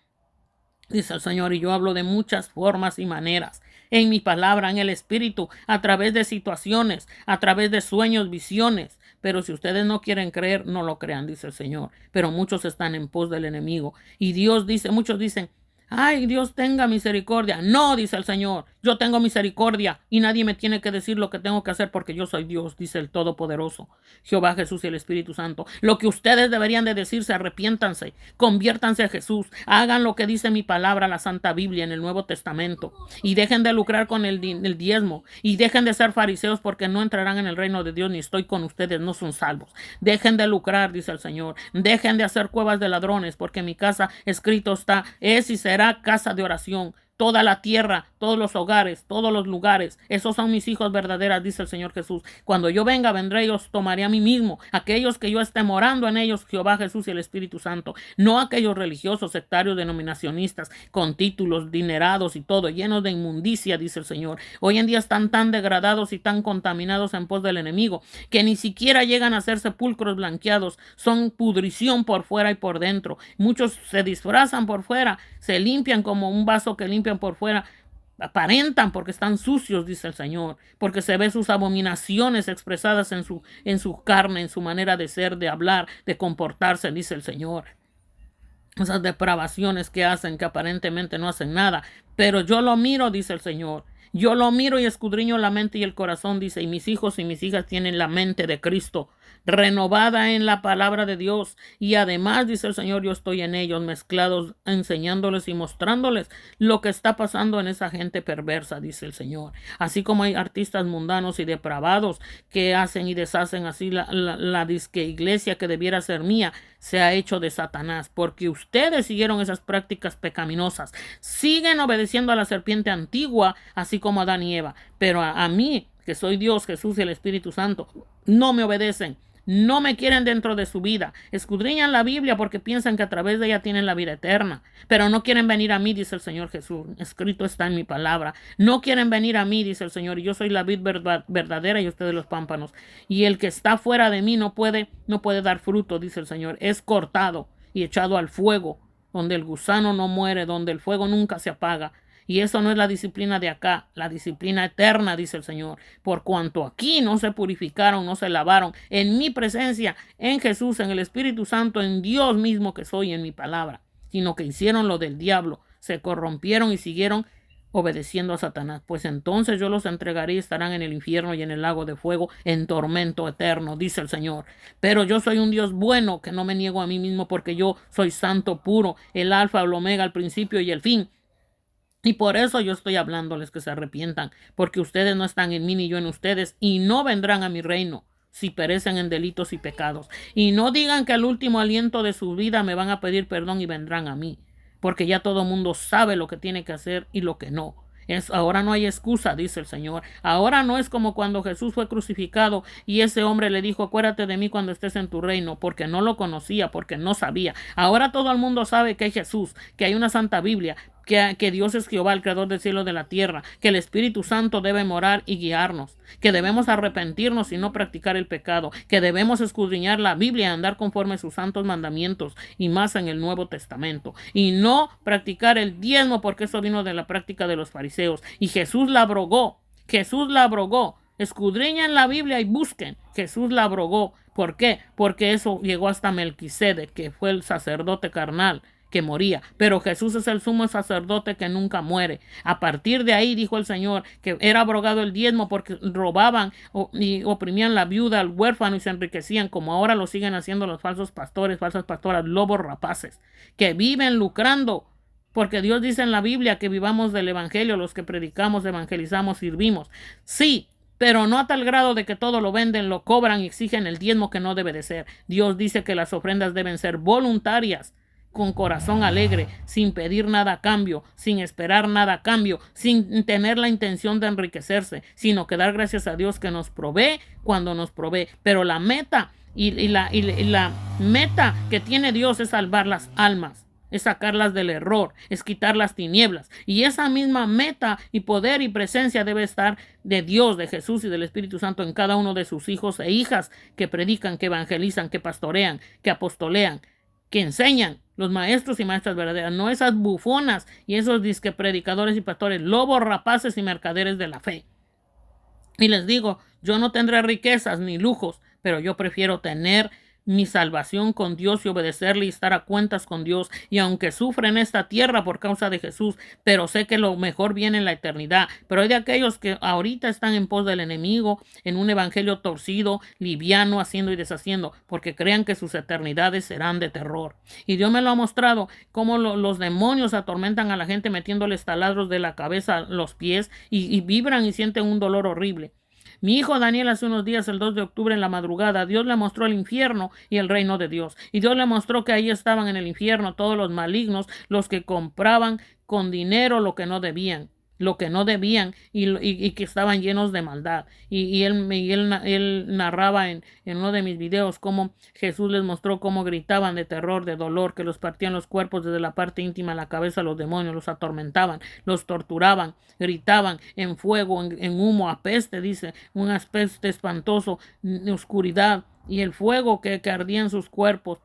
dice el Señor. Y yo hablo de muchas formas y maneras. En mi palabra, en el Espíritu, a través de situaciones, a través de sueños, visiones. Pero si ustedes no quieren creer, no lo crean, dice el Señor. Pero muchos están en pos del enemigo. Y Dios dice, muchos dicen, ay, Dios tenga misericordia. No, dice el Señor, Yo tengo misericordia y nadie me tiene que decir lo que tengo que hacer porque yo soy Dios, dice el Todopoderoso, Jehová, Jesús y el Espíritu Santo. Lo que ustedes deberían de decirse, arrepiéntanse, conviértanse a Jesús, hagan lo que dice mi palabra, la Santa Biblia en el Nuevo Testamento, y dejen de lucrar con el diezmo, y dejen de ser fariseos porque no entrarán en el reino de Dios, ni estoy con ustedes, no son salvos. Dejen de lucrar, dice el Señor, dejen de hacer cuevas de ladrones, porque mi casa, escrito está, es y será casa de oración. Toda la tierra, todos los hogares, todos los lugares, esos son mis hijos verdaderas, dice el Señor Jesús. Cuando yo venga, vendré y los tomaré a mí mismo, aquellos que yo esté morando en ellos, Jehová, Jesús y el Espíritu Santo, no aquellos religiosos, sectarios, denominacionistas, con títulos, dinerados y todo, llenos de inmundicia, dice el Señor. Hoy en día están tan degradados y tan contaminados en pos del enemigo, que ni siquiera llegan a ser sepulcros blanqueados, son pudrición por fuera y por dentro. Muchos se disfrazan por fuera, se limpian como un vaso que limpian por fuera, aparentan porque están sucios, dice el Señor, porque se ve sus abominaciones expresadas en su carne, en su manera de ser, de hablar, de comportarse, dice el Señor. Esas depravaciones que hacen, que aparentemente no hacen nada, pero yo lo miro, dice el Señor. Yo lo miro y escudriño la mente y el corazón, dice, y mis hijos y mis hijas tienen la mente de Cristo, renovada en la palabra de Dios. Y además, dice el Señor, yo estoy en ellos, mezclados, enseñándoles y mostrándoles lo que está pasando en esa gente perversa, dice el Señor. Así como hay artistas mundanos y depravados que hacen y deshacen así la disque iglesia que debiera ser mía, se ha hecho de Satanás, porque ustedes siguieron esas prácticas pecaminosas, siguen obedeciendo a la serpiente antigua, así como a Adán y Eva, pero a mí, que soy Dios, Jesús y el Espíritu Santo, no me obedecen. No me quieren dentro de su vida. Escudriñan la Biblia porque piensan que a través de ella tienen la vida eterna. Pero no quieren venir a mí, dice el Señor Jesús. Escrito está en mi palabra. No quieren venir a mí, dice el Señor. Y yo soy la vid verdadera y ustedes los pámpanos. Y el que está fuera de mí no puede dar fruto, dice el Señor. Es cortado y echado al fuego, donde el gusano no muere, donde el fuego nunca se apaga. Y eso no es la disciplina de acá, la disciplina eterna, dice el Señor. Por cuanto aquí no se purificaron, no se lavaron, en mi presencia, en Jesús, en el Espíritu Santo, en Dios mismo que soy, en mi palabra, sino que hicieron lo del diablo, se corrompieron y siguieron obedeciendo a Satanás. Pues entonces yo los entregaré y estarán en el infierno y en el lago de fuego, en tormento eterno, dice el Señor. Pero yo soy un Dios bueno, que no me niego a mí mismo, porque yo soy santo, puro, el alfa, el omega, el principio y el fin. Y por eso yo estoy hablándoles que se arrepientan, porque ustedes no están en mí ni yo en ustedes, y no vendrán a mi reino si perecen en delitos y pecados. Y no digan que al último aliento de su vida me van a pedir perdón y vendrán a mí, porque ya todo mundo sabe lo que tiene que hacer y lo que no. Ahora no hay excusa, dice el Señor. Ahora no es como cuando Jesús fue crucificado y ese hombre le dijo, acuérdate de mí cuando estés en tu reino, porque no lo conocía, porque no sabía. Ahora todo el mundo sabe que hay Jesús, que hay una Santa Biblia, que Dios es Jehová, el creador del cielo y de la tierra, que el Espíritu Santo debe morar y guiarnos, que debemos arrepentirnos y no practicar el pecado, que debemos escudriñar la Biblia y andar conforme a sus santos mandamientos, y más en el Nuevo Testamento, y no practicar el diezmo, porque eso vino de la práctica de los fariseos, y Jesús la abrogó. Escudriñen la Biblia y busquen. Jesús la abrogó. ¿Por qué? Porque eso llegó hasta Melquisedec, que fue el sacerdote carnal que moría, pero Jesús es el sumo sacerdote que nunca muere. A partir de ahí dijo el Señor que era abrogado el diezmo porque robaban y oprimían la viuda, al huérfano y se enriquecían, como ahora lo siguen haciendo los falsos pastores, falsas pastoras, lobos rapaces, que viven lucrando, porque Dios dice en la Biblia que vivamos del evangelio, los que predicamos, evangelizamos, servimos. Sí, pero no a tal grado de que todo lo venden, lo cobran y exigen el diezmo que no debe de ser. Dios dice que las ofrendas deben ser voluntarias, con corazón alegre, sin pedir nada a cambio, sin esperar nada a cambio, sin tener la intención de enriquecerse, sino que dar gracias a Dios que nos provee cuando nos provee. Pero la meta y la meta que tiene Dios es salvar las almas, es sacarlas del error, es quitar las tinieblas. Y esa misma meta y poder y presencia debe estar de Dios, de Jesús y del Espíritu Santo en cada uno de sus hijos e hijas que predican, que evangelizan, que pastorean, que apostolean, que enseñan, los maestros y maestras verdaderas, no esas bufonas y esos disque predicadores y pastores, lobos rapaces y mercaderes de la fe. Y les digo, yo no tendré riquezas ni lujos, pero yo prefiero tener mi salvación con Dios y obedecerle y estar a cuentas con Dios. Y aunque sufre en esta tierra por causa de Jesús, pero sé que lo mejor viene en la eternidad. Pero hay de aquellos que ahorita están en pos del enemigo, en un evangelio torcido, liviano, haciendo y deshaciendo, porque crean que sus eternidades serán de terror. Y Dios me lo ha mostrado, cómo los demonios atormentan a la gente metiéndoles taladros de la cabeza a los pies y vibran y sienten un dolor horrible. Mi hijo Daniel hace unos días, el 2 de octubre en la madrugada, Dios le mostró el infierno y el reino de Dios. Y Dios le mostró que ahí estaban en el infierno todos los malignos, los que compraban con dinero lo que no debían y que estaban llenos de maldad. Y él narraba en uno de mis videos cómo Jesús les mostró cómo gritaban de terror, de dolor, que los partían los cuerpos desde la parte íntima a la cabeza. Los demonios los atormentaban, los torturaban, gritaban en fuego, en humo, a peste, dice, un peste espantoso, oscuridad y el fuego que ardía en sus cuerpos.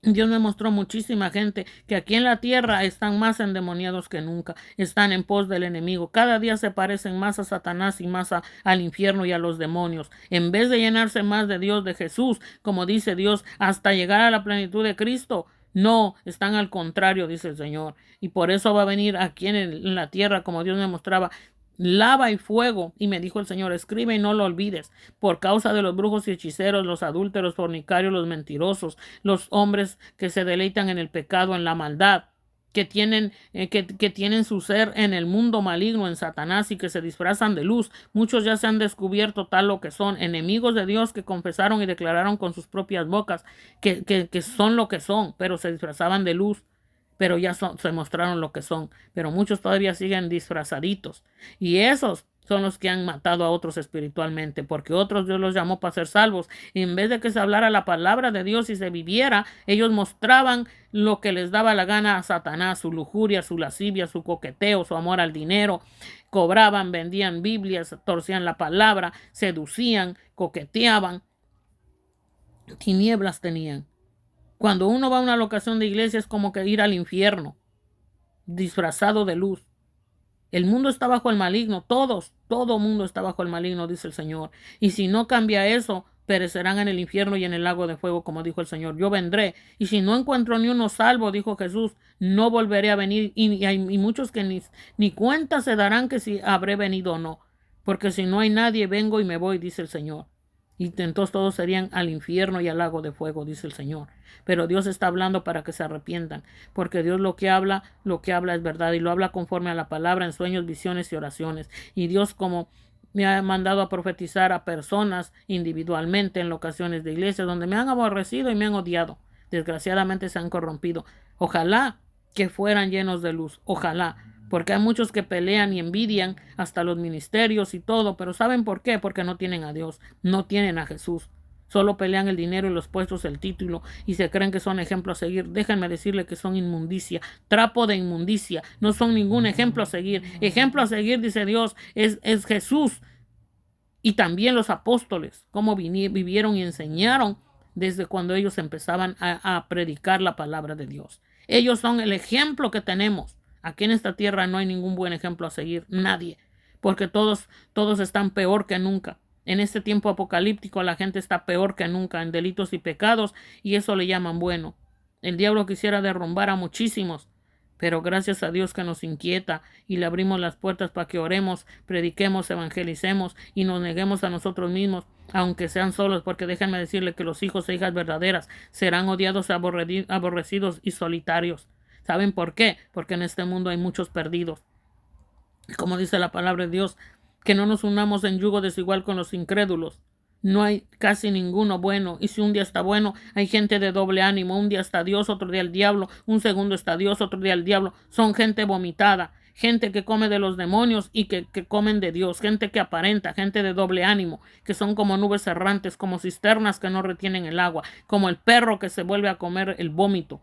Dios me mostró muchísima gente que aquí en la tierra están más endemoniados que nunca, están en pos del enemigo, cada día se parecen más a Satanás y más al infierno y a los demonios. En vez de llenarse más de Dios, de Jesús, como dice Dios, hasta llegar a la plenitud de Cristo, no, están al contrario, dice el Señor. Y por eso va a venir aquí en la tierra, como Dios me mostraba, lava y fuego. Y me dijo el Señor, escribe y no lo olvides, por causa de los brujos y hechiceros, los adúlteros, fornicarios, los mentirosos, los hombres que se deleitan en el pecado, en la maldad, que tienen su ser en el mundo maligno, en Satanás, y que se disfrazan de luz. Muchos ya se han descubierto tal lo que son, enemigos de Dios, que confesaron y declararon con sus propias bocas que son lo que son, pero se disfrazaban de luz. Pero ya se mostraron lo que son. Pero muchos todavía siguen disfrazaditos. Y esos son los que han matado a otros espiritualmente, porque otros Dios los llamó para ser salvos. Y en vez de que se hablara la palabra de Dios y se viviera, ellos mostraban lo que les daba la gana a Satanás, su lujuria, su lascivia, su coqueteo, su amor al dinero. Cobraban, vendían Biblias, torcían la palabra, seducían, coqueteaban. Tinieblas tenían. Cuando uno va a una locación de iglesia es como que ir al infierno, disfrazado de luz. El mundo está bajo el maligno, todo mundo está bajo el maligno, dice el Señor. Y si no cambia eso, perecerán en el infierno y en el lago de fuego, como dijo el Señor. Yo vendré, y si no encuentro ni uno salvo, dijo Jesús, no volveré a venir. Y hay muchos que ni cuenta se darán que si habré venido o no. Porque si no hay nadie, vengo y me voy, dice el Señor. Y entonces todos serían al infierno y al lago de fuego, dice el Señor. Pero Dios está hablando para que se arrepientan, porque Dios lo que habla es verdad, y lo habla conforme a la palabra en sueños, visiones y oraciones. Y Dios, como me ha mandado a profetizar a personas individualmente en locaciones de iglesias donde me han aborrecido y me han odiado, desgraciadamente se han corrompido. Ojalá que fueran llenos de luz, ojalá. Porque hay muchos que pelean y envidian hasta los ministerios y todo, pero ¿saben por qué? Porque no tienen a Dios, no tienen a Jesús. Solo pelean el dinero y los puestos, el título, y se creen que son ejemplo a seguir. Déjenme decirle que son inmundicia, trapo de inmundicia, no son ningún ejemplo a seguir. Ejemplo a seguir, dice Dios, es Jesús y también los apóstoles, cómo vivieron y enseñaron desde cuando ellos empezaban a predicar la palabra de Dios. Ellos son el ejemplo que tenemos. Aquí en esta tierra no hay ningún buen ejemplo a seguir, nadie, porque todos están peor que nunca. En este tiempo apocalíptico la gente está peor que nunca en delitos y pecados, y eso le llaman bueno. El diablo quisiera derrumbar a muchísimos, pero gracias a Dios que nos inquieta y le abrimos las puertas para que oremos, prediquemos, evangelicemos y nos neguemos a nosotros mismos, aunque sean solos, porque déjenme decirle que los hijos e hijas verdaderas serán odiados, aborrecidos y solitarios. ¿Saben por qué? Porque en este mundo hay muchos perdidos. Como dice la palabra de Dios, que no nos unamos en yugo desigual con los incrédulos. No hay casi ninguno bueno. Y si un día está bueno, hay gente de doble ánimo. Un día está Dios, otro día el diablo. Un segundo está Dios, otro día el diablo. Son gente vomitada. Gente que come de los demonios y que comen de Dios. Gente que aparenta, gente de doble ánimo. Que son como nubes errantes, como cisternas que no retienen el agua. Como el perro que se vuelve a comer el vómito.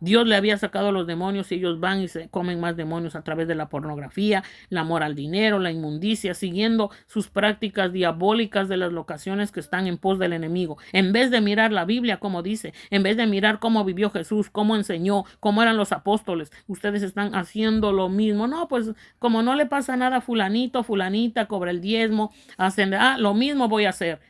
Dios le había sacado a los demonios y ellos van y se comen más demonios a través de la pornografía, el amor al dinero, la inmundicia, siguiendo sus prácticas diabólicas de las locaciones que están en pos del enemigo. En vez de mirar la Biblia, como dice, en vez de mirar cómo vivió Jesús, cómo enseñó, cómo eran los apóstoles, ustedes están haciendo lo mismo. No, pues como no le pasa nada a fulanito, fulanita, cobra el diezmo, hacen, lo mismo voy a hacer.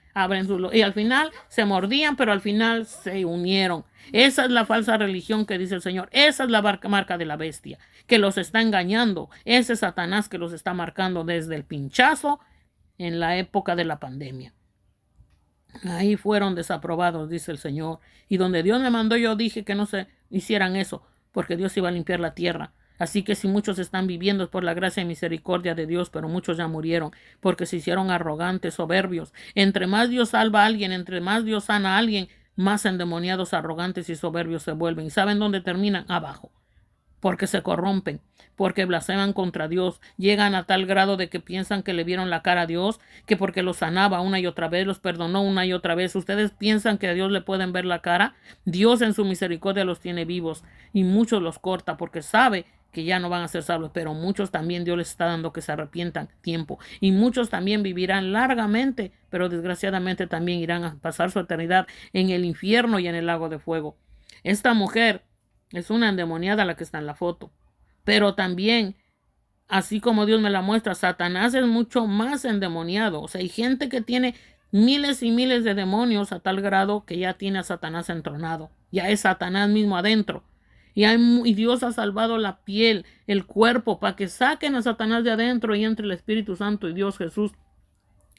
y al final se mordían, pero al final se unieron. Esa es la falsa religión que dice el Señor. Esa es la marca de la bestia, que los está engañando. Ese Satanás que los está marcando desde el pinchazo en la época de la pandemia. Ahí fueron desaprobados, dice el Señor. Y donde Dios me mandó, yo dije que no se hicieran eso, porque Dios iba a limpiar la tierra. Así que si muchos están viviendo es por la gracia y misericordia de Dios, pero muchos ya murieron porque se hicieron arrogantes, soberbios. Entre más Dios salva a alguien, entre más Dios sana a alguien, más endemoniados, arrogantes y soberbios se vuelven. ¿Y saben dónde terminan? Abajo. Porque se corrompen, porque blasfeman contra Dios, llegan a tal grado de que piensan que le vieron la cara a Dios, que porque los sanaba una y otra vez, los perdonó una y otra vez. ¿Ustedes piensan que a Dios le pueden ver la cara? Dios en su misericordia los tiene vivos y muchos los corta porque sabe que ya no van a ser salvos, pero muchos también Dios les está dando que se arrepientan tiempo, y muchos también vivirán largamente, pero desgraciadamente también irán a pasar su eternidad en el infierno y en el lago de fuego. Esta mujer es una endemoniada la que está en la foto, pero también, así como Dios me la muestra, Satanás es mucho más endemoniado. O sea, hay gente que tiene miles y miles de demonios a tal grado que ya tiene a Satanás entronado, ya es Satanás mismo adentro. Y Dios ha salvado la piel, el cuerpo, para que saquen a Satanás de adentro y entre el Espíritu Santo y Dios Jesús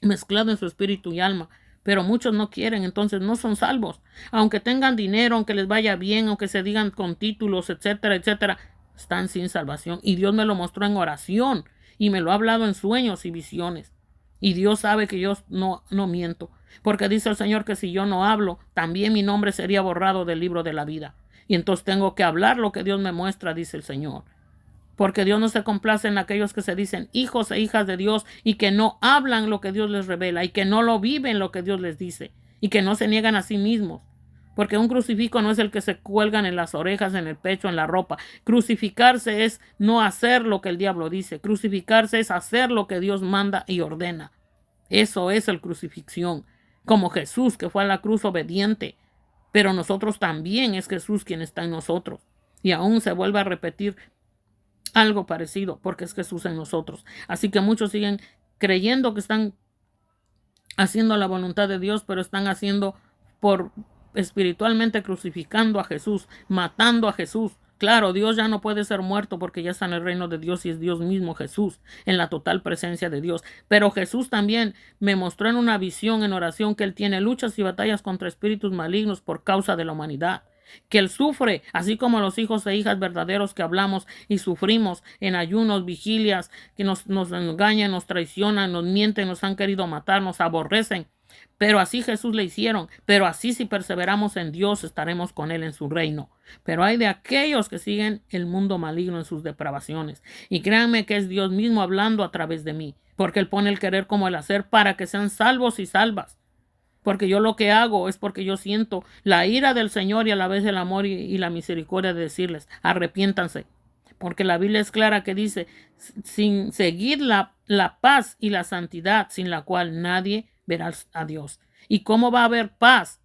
mezclado en su espíritu y alma. Pero muchos no quieren, entonces no son salvos. Aunque tengan dinero, aunque les vaya bien, aunque se digan con títulos, etcétera, etcétera, están sin salvación. Y Dios me lo mostró en oración y me lo ha hablado en sueños y visiones. Y Dios sabe que yo no miento, porque dice el Señor que si yo no hablo, también mi nombre sería borrado del libro de la vida. Y entonces tengo que hablar lo que Dios me muestra, dice el Señor. Porque Dios no se complace en aquellos que se dicen hijos e hijas de Dios y que no hablan lo que Dios les revela y que no lo viven lo que Dios les dice y que no se niegan a sí mismos. Porque un crucifijo no es el que se cuelgan en las orejas, en el pecho, en la ropa. Crucificarse es no hacer lo que el diablo dice. Crucificarse es hacer lo que Dios manda y ordena. Eso es el crucifixión. Como Jesús, que fue a la cruz obediente. Pero nosotros también es Jesús quien está en nosotros. Y aún se vuelve a repetir algo parecido, porque es Jesús en nosotros. Así que muchos siguen creyendo que están haciendo la voluntad de Dios, pero están haciendo espiritualmente crucificando a Jesús, matando a Jesús. Claro, Dios ya no puede ser muerto porque ya está en el reino de Dios y es Dios mismo Jesús, en la total presencia de Dios. Pero Jesús también me mostró en una visión, en oración, que Él tiene luchas y batallas contra espíritus malignos por causa de la humanidad. Que Él sufre, así como los hijos e hijas verdaderos que hablamos y sufrimos en ayunos, vigilias, que nos engañan, nos traicionan, nos mienten, nos han querido matar, nos aborrecen. Pero así Jesús le hicieron, pero así si perseveramos en Dios estaremos con Él en su reino. Pero hay de aquellos que siguen el mundo maligno en sus depravaciones. Y créanme que es Dios mismo hablando a través de mí, porque Él pone el querer como el hacer para que sean salvos y salvas. Porque yo lo que hago es porque yo siento la ira del Señor y a la vez el amor y la misericordia de decirles, arrepiéntanse. Porque la Biblia es clara que dice, sin seguir la paz y la santidad, sin la cual nadie verá a Dios. ¿Y cómo va a haber paz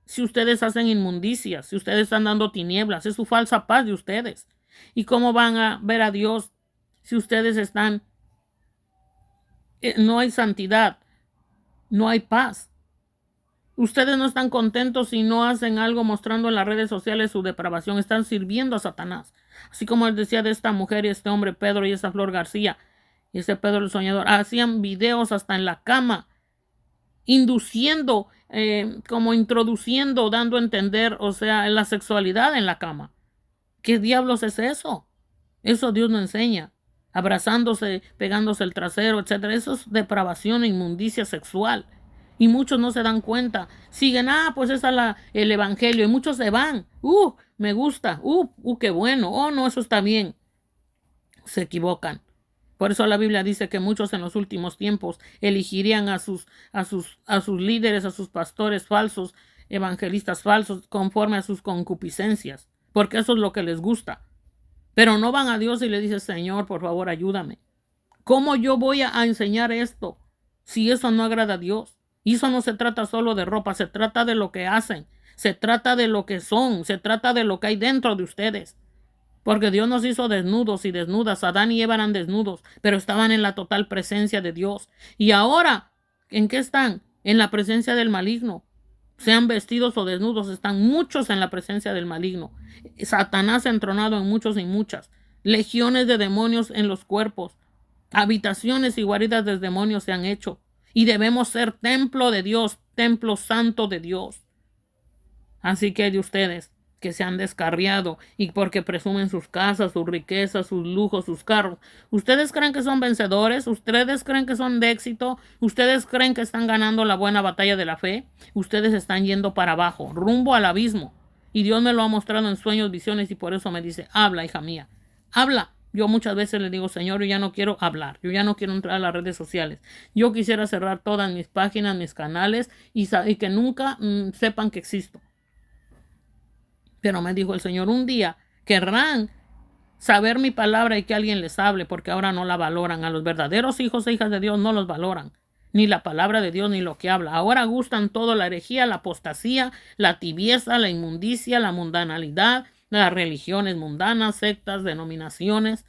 si ustedes hacen inmundicias, si ustedes están dando tinieblas? Es su falsa paz de ustedes. ¿Y cómo van a ver a Dios si ustedes están, no hay santidad, no hay paz? Ustedes no están contentos si no hacen algo mostrando en las redes sociales su depravación. Están sirviendo a Satanás. Así como él decía de esta mujer y este hombre Pedro y esta Flor García y este Pedro el Soñador. Hacían videos hasta en la cama, induciendo, como introduciendo, dando a entender, o sea, la sexualidad en la cama. ¿Qué diablos es eso? Eso Dios no enseña. Abrazándose, pegándose el trasero, etc. Eso es depravación e inmundicia sexual. Y muchos no se dan cuenta. Siguen, pues esa es el evangelio. Y muchos se van. Me gusta. Qué bueno. Oh, no, eso está bien. Se equivocan. Por eso la Biblia dice que muchos en los últimos tiempos elegirían a sus líderes, a sus pastores falsos, evangelistas falsos, conforme a sus concupiscencias. Porque eso es lo que les gusta. Pero no van a Dios y le dicen, Señor, por favor, ayúdame. ¿Cómo yo voy a enseñar esto si eso no agrada a Dios? Y eso no se trata solo de ropa, se trata de lo que hacen, se trata de lo que son, se trata de lo que hay dentro de ustedes. Porque Dios nos hizo desnudos y desnudas. Adán y Eva eran desnudos, pero estaban en la total presencia de Dios. Y ahora, ¿en qué están? en la presencia del maligno. Sean vestidos o desnudos, están muchos en la presencia del maligno. Satanás ha entronado en muchos y muchas. Legiones de demonios en los cuerpos. Habitaciones y guaridas de demonios se han hecho. Y debemos ser templo de Dios, templo santo de Dios. Así que de ustedes que se han descarriado y porque presumen sus casas, sus riquezas, sus lujos, sus carros, ¿ustedes creen que son vencedores? ¿Ustedes creen que son de éxito? ¿Ustedes creen que están ganando la buena batalla de la fe? Ustedes están yendo para abajo, rumbo al abismo. Y Dios me lo ha mostrado en sueños, visiones, y por eso me dice, habla, hija mía, habla. Yo muchas veces le digo, Señor, yo ya no quiero hablar, yo ya no quiero entrar a las redes sociales. Yo quisiera cerrar todas mis páginas, mis canales y que nunca sepan que existo. Pero me dijo el Señor, un día querrán saber mi palabra y que alguien les hable, porque ahora no la valoran. A los verdaderos hijos e hijas de Dios no los valoran, ni la palabra de Dios ni lo que habla. Ahora gustan todo: la herejía, la apostasía, la tibieza, la inmundicia, la mundanalidad, las religiones mundanas, sectas, denominaciones.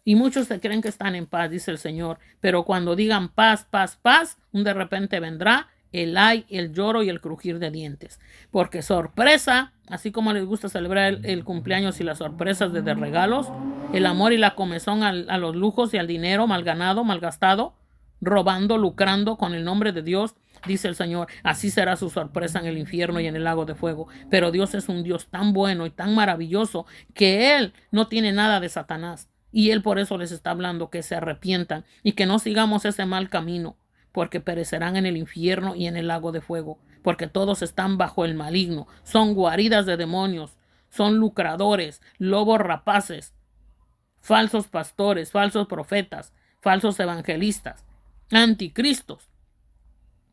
Y muchos se creen que están en paz, dice el Señor, pero cuando digan paz, paz, paz, de repente vendrá el ay, el lloro y el crujir de dientes. Porque sorpresa, así como les gusta celebrar el cumpleaños y las sorpresas de regalos, el amor y la comezón a los lujos y al dinero mal ganado, mal gastado, robando, lucrando con el nombre de Dios, dice el Señor, así será su sorpresa en el infierno y en el lago de fuego. Pero Dios es un Dios tan bueno y tan maravilloso que Él no tiene nada de Satanás. Y Él por eso les está hablando que se arrepientan y que no sigamos ese mal camino, porque perecerán en el infierno y en el lago de fuego, porque todos están bajo el maligno, son guaridas de demonios, son lucradores, lobos rapaces, falsos pastores, falsos profetas, falsos evangelistas, anticristos,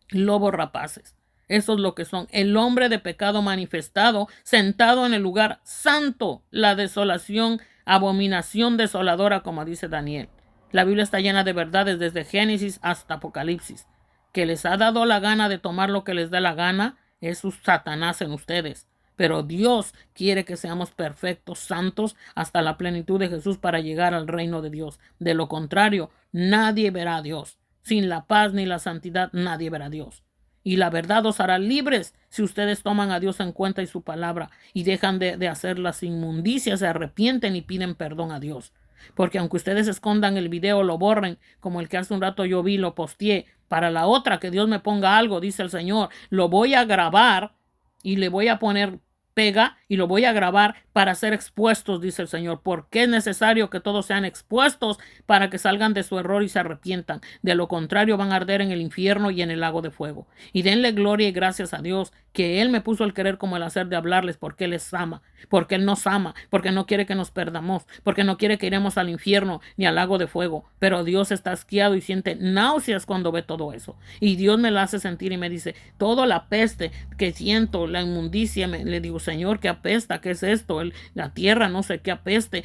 lobos rapaces. Eso es lo que son: el hombre de pecado manifestado, sentado en el lugar santo, la desolación, abominación desoladora, como dice Daniel. La Biblia está llena de verdades desde Génesis hasta Apocalipsis. Que les ha dado la gana de tomar lo que les da la gana es su Satanás en ustedes. Pero Dios quiere que seamos perfectos, santos, hasta la plenitud de Jesús para llegar al reino de Dios. De lo contrario, nadie verá a Dios. Sin la paz ni la santidad, nadie verá a Dios. Y la verdad os hará libres si ustedes toman a Dios en cuenta y su palabra y dejan de hacer las inmundicias, se arrepienten y piden perdón a Dios. Porque aunque ustedes escondan el video, lo borren, como el que hace un rato yo vi, lo posteé, para la otra que Dios me ponga algo, dice el Señor, lo voy a grabar y le voy a poner pega y lo voy a grabar para ser expuestos, dice el Señor, porque es necesario que todos sean expuestos para que salgan de su error y se arrepientan. De lo contrario van a arder en el infierno y en el lago de fuego. Y denle gloria y gracias a Dios que Él me puso el querer como el hacer de hablarles, porque Él les ama, porque Él nos ama, porque no quiere que nos perdamos, porque no quiere que iremos al infierno ni al lago de fuego. Pero Dios está asqueado y siente náuseas cuando ve todo eso. Y Dios me la hace sentir y me dice, toda la peste que siento, la inmundicia, le digo, Señor, ¿qué apesta? ¿Qué es esto? La tierra, no sé qué apeste,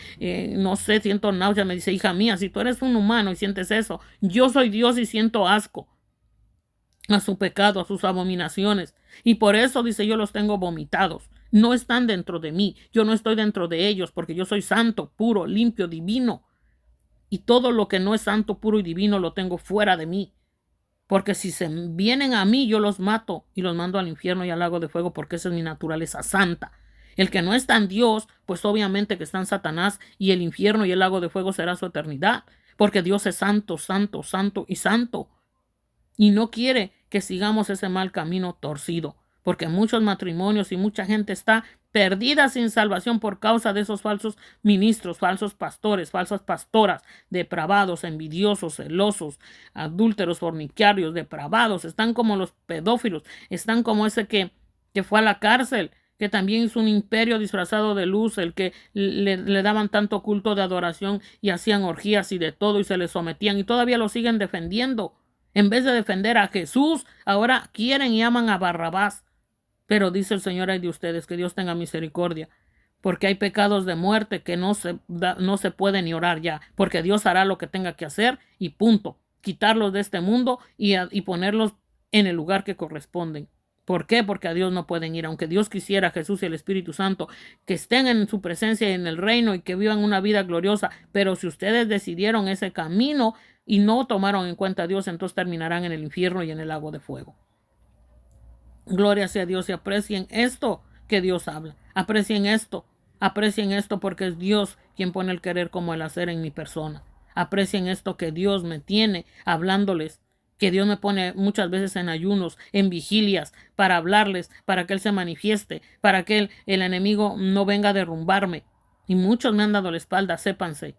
no sé, siento náuseas. Me dice, hija mía, si tú eres un humano y sientes eso, yo soy Dios y siento asco a su pecado, a sus abominaciones. Y por eso, dice, yo los tengo vomitados. No están dentro de mí, yo no estoy dentro de ellos, porque yo soy santo, puro, limpio, divino. Y todo lo que no es santo, puro y divino lo tengo fuera de mí. Porque si se vienen a mí, yo los mato y los mando al infierno y al lago de fuego, porque esa es mi naturaleza santa. El que no está en Dios, pues obviamente que está en Satanás, y el infierno y el lago de fuego será su eternidad, porque Dios es santo, santo, santo y santo. Y no quiere que sigamos ese mal camino torcido, porque muchos matrimonios y mucha gente está perdida sin salvación por causa de esos falsos ministros, falsos pastores, falsas pastoras, depravados, envidiosos, celosos, adúlteros, fornicarios, depravados. Están como los pedófilos, están como ese que fue a la cárcel, que también es un imperio disfrazado de luz, el que le daban tanto culto de adoración y hacían orgías y de todo y se le sometían y todavía lo siguen defendiendo. En vez de defender a Jesús, ahora quieren y aman a Barrabás. Pero dice el Señor, ay de ustedes, que Dios tenga misericordia, porque hay pecados de muerte que no se pueden ni orar ya, porque Dios hará lo que tenga que hacer y punto. Quitarlos de este mundo y ponerlos en el lugar que corresponden. ¿Por qué? Porque a Dios no pueden ir, aunque Dios quisiera, Jesús y el Espíritu Santo, que estén en su presencia y en el reino y que vivan una vida gloriosa. Pero si ustedes decidieron ese camino y no tomaron en cuenta a Dios, entonces terminarán en el infierno y en el lago de fuego. Gloria sea a Dios y aprecien esto que Dios habla. Aprecien esto porque es Dios quien pone el querer como el hacer en mi persona. Aprecien esto que Dios me tiene hablándoles, que Dios me pone muchas veces en ayunos, en vigilias, para hablarles, para que Él se manifieste, para que el enemigo no venga a derrumbarme. Y muchos me han dado la espalda, sépanse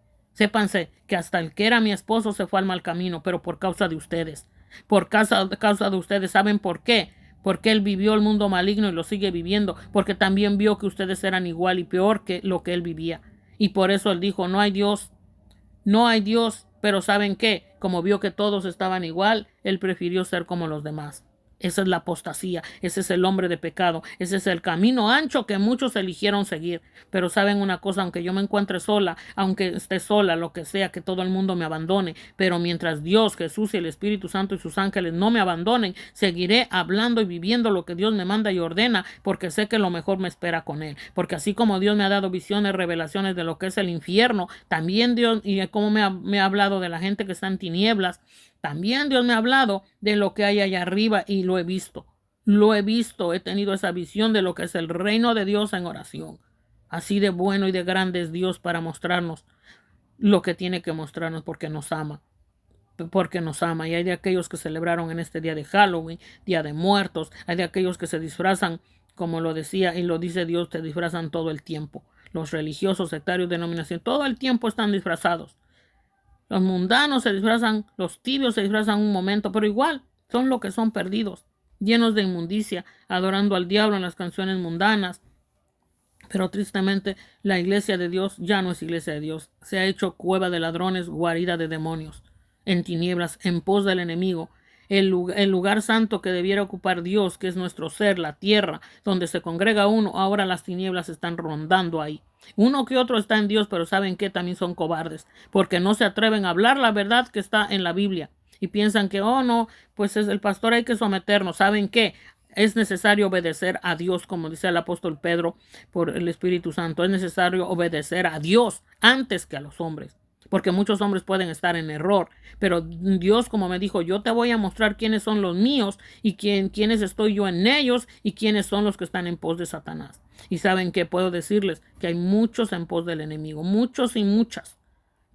que hasta el que era mi esposo se fue al mal camino, pero por causa de ustedes. Por causa de ustedes. ¿Saben por qué? Porque él vivió el mundo maligno y lo sigue viviendo, porque también vio que ustedes eran igual y peor que lo que él vivía. Y por eso él dijo, no hay Dios, pero ¿saben qué? Como vio que todos estaban igual, él prefirió ser como los demás. Esa es la apostasía, ese es el hombre de pecado, ese es el camino ancho que muchos eligieron seguir. Pero saben una cosa, aunque yo me encuentre sola, aunque esté sola, lo que sea, que todo el mundo me abandone, pero mientras Dios, Jesús y el Espíritu Santo y sus ángeles no me abandonen, seguiré hablando y viviendo lo que Dios me manda y ordena, porque sé que lo mejor me espera con Él. Porque así como Dios me ha dado visiones, revelaciones de lo que es el infierno, también Dios, y como me ha hablado de la gente que está en tinieblas, también Dios me ha hablado de lo que hay allá arriba y lo he visto. He tenido esa visión de lo que es el reino de Dios en oración. Así de bueno y de grande es Dios para mostrarnos lo que tiene que mostrarnos porque nos ama. Y hay de aquellos que celebraron en este día de Halloween, Día de Muertos, hay de aquellos que se disfrazan, como lo decía y lo dice Dios, se disfrazan todo el tiempo. Los religiosos, sectarios, denominación, todo el tiempo están disfrazados. Los mundanos se disfrazan, los tibios se disfrazan un momento, pero igual son lo que son perdidos, llenos de inmundicia, adorando al diablo en las canciones mundanas. Pero tristemente la iglesia de Dios ya no es iglesia de Dios. Se ha hecho cueva de ladrones, guarida de demonios, en tinieblas, en pos del enemigo. El lugar santo que debiera ocupar Dios, que es nuestro ser, la tierra, donde se congrega uno, ahora las tinieblas están rondando ahí. Uno que otro está en Dios, pero ¿saben qué? También son cobardes, porque no se atreven a hablar la verdad que está en la Biblia. Y piensan que, oh no, pues es el pastor, hay que someternos. ¿Saben qué? Es necesario obedecer a Dios, como dice el apóstol Pedro por el Espíritu Santo. Es necesario obedecer a Dios antes que a los hombres. Porque muchos hombres pueden estar en error, pero Dios, como me dijo, yo te voy a mostrar quiénes son los míos y quiénes estoy yo en ellos y quiénes son los que están en pos de Satanás. Y saben que puedo decirles que hay muchos en pos del enemigo, muchos y muchas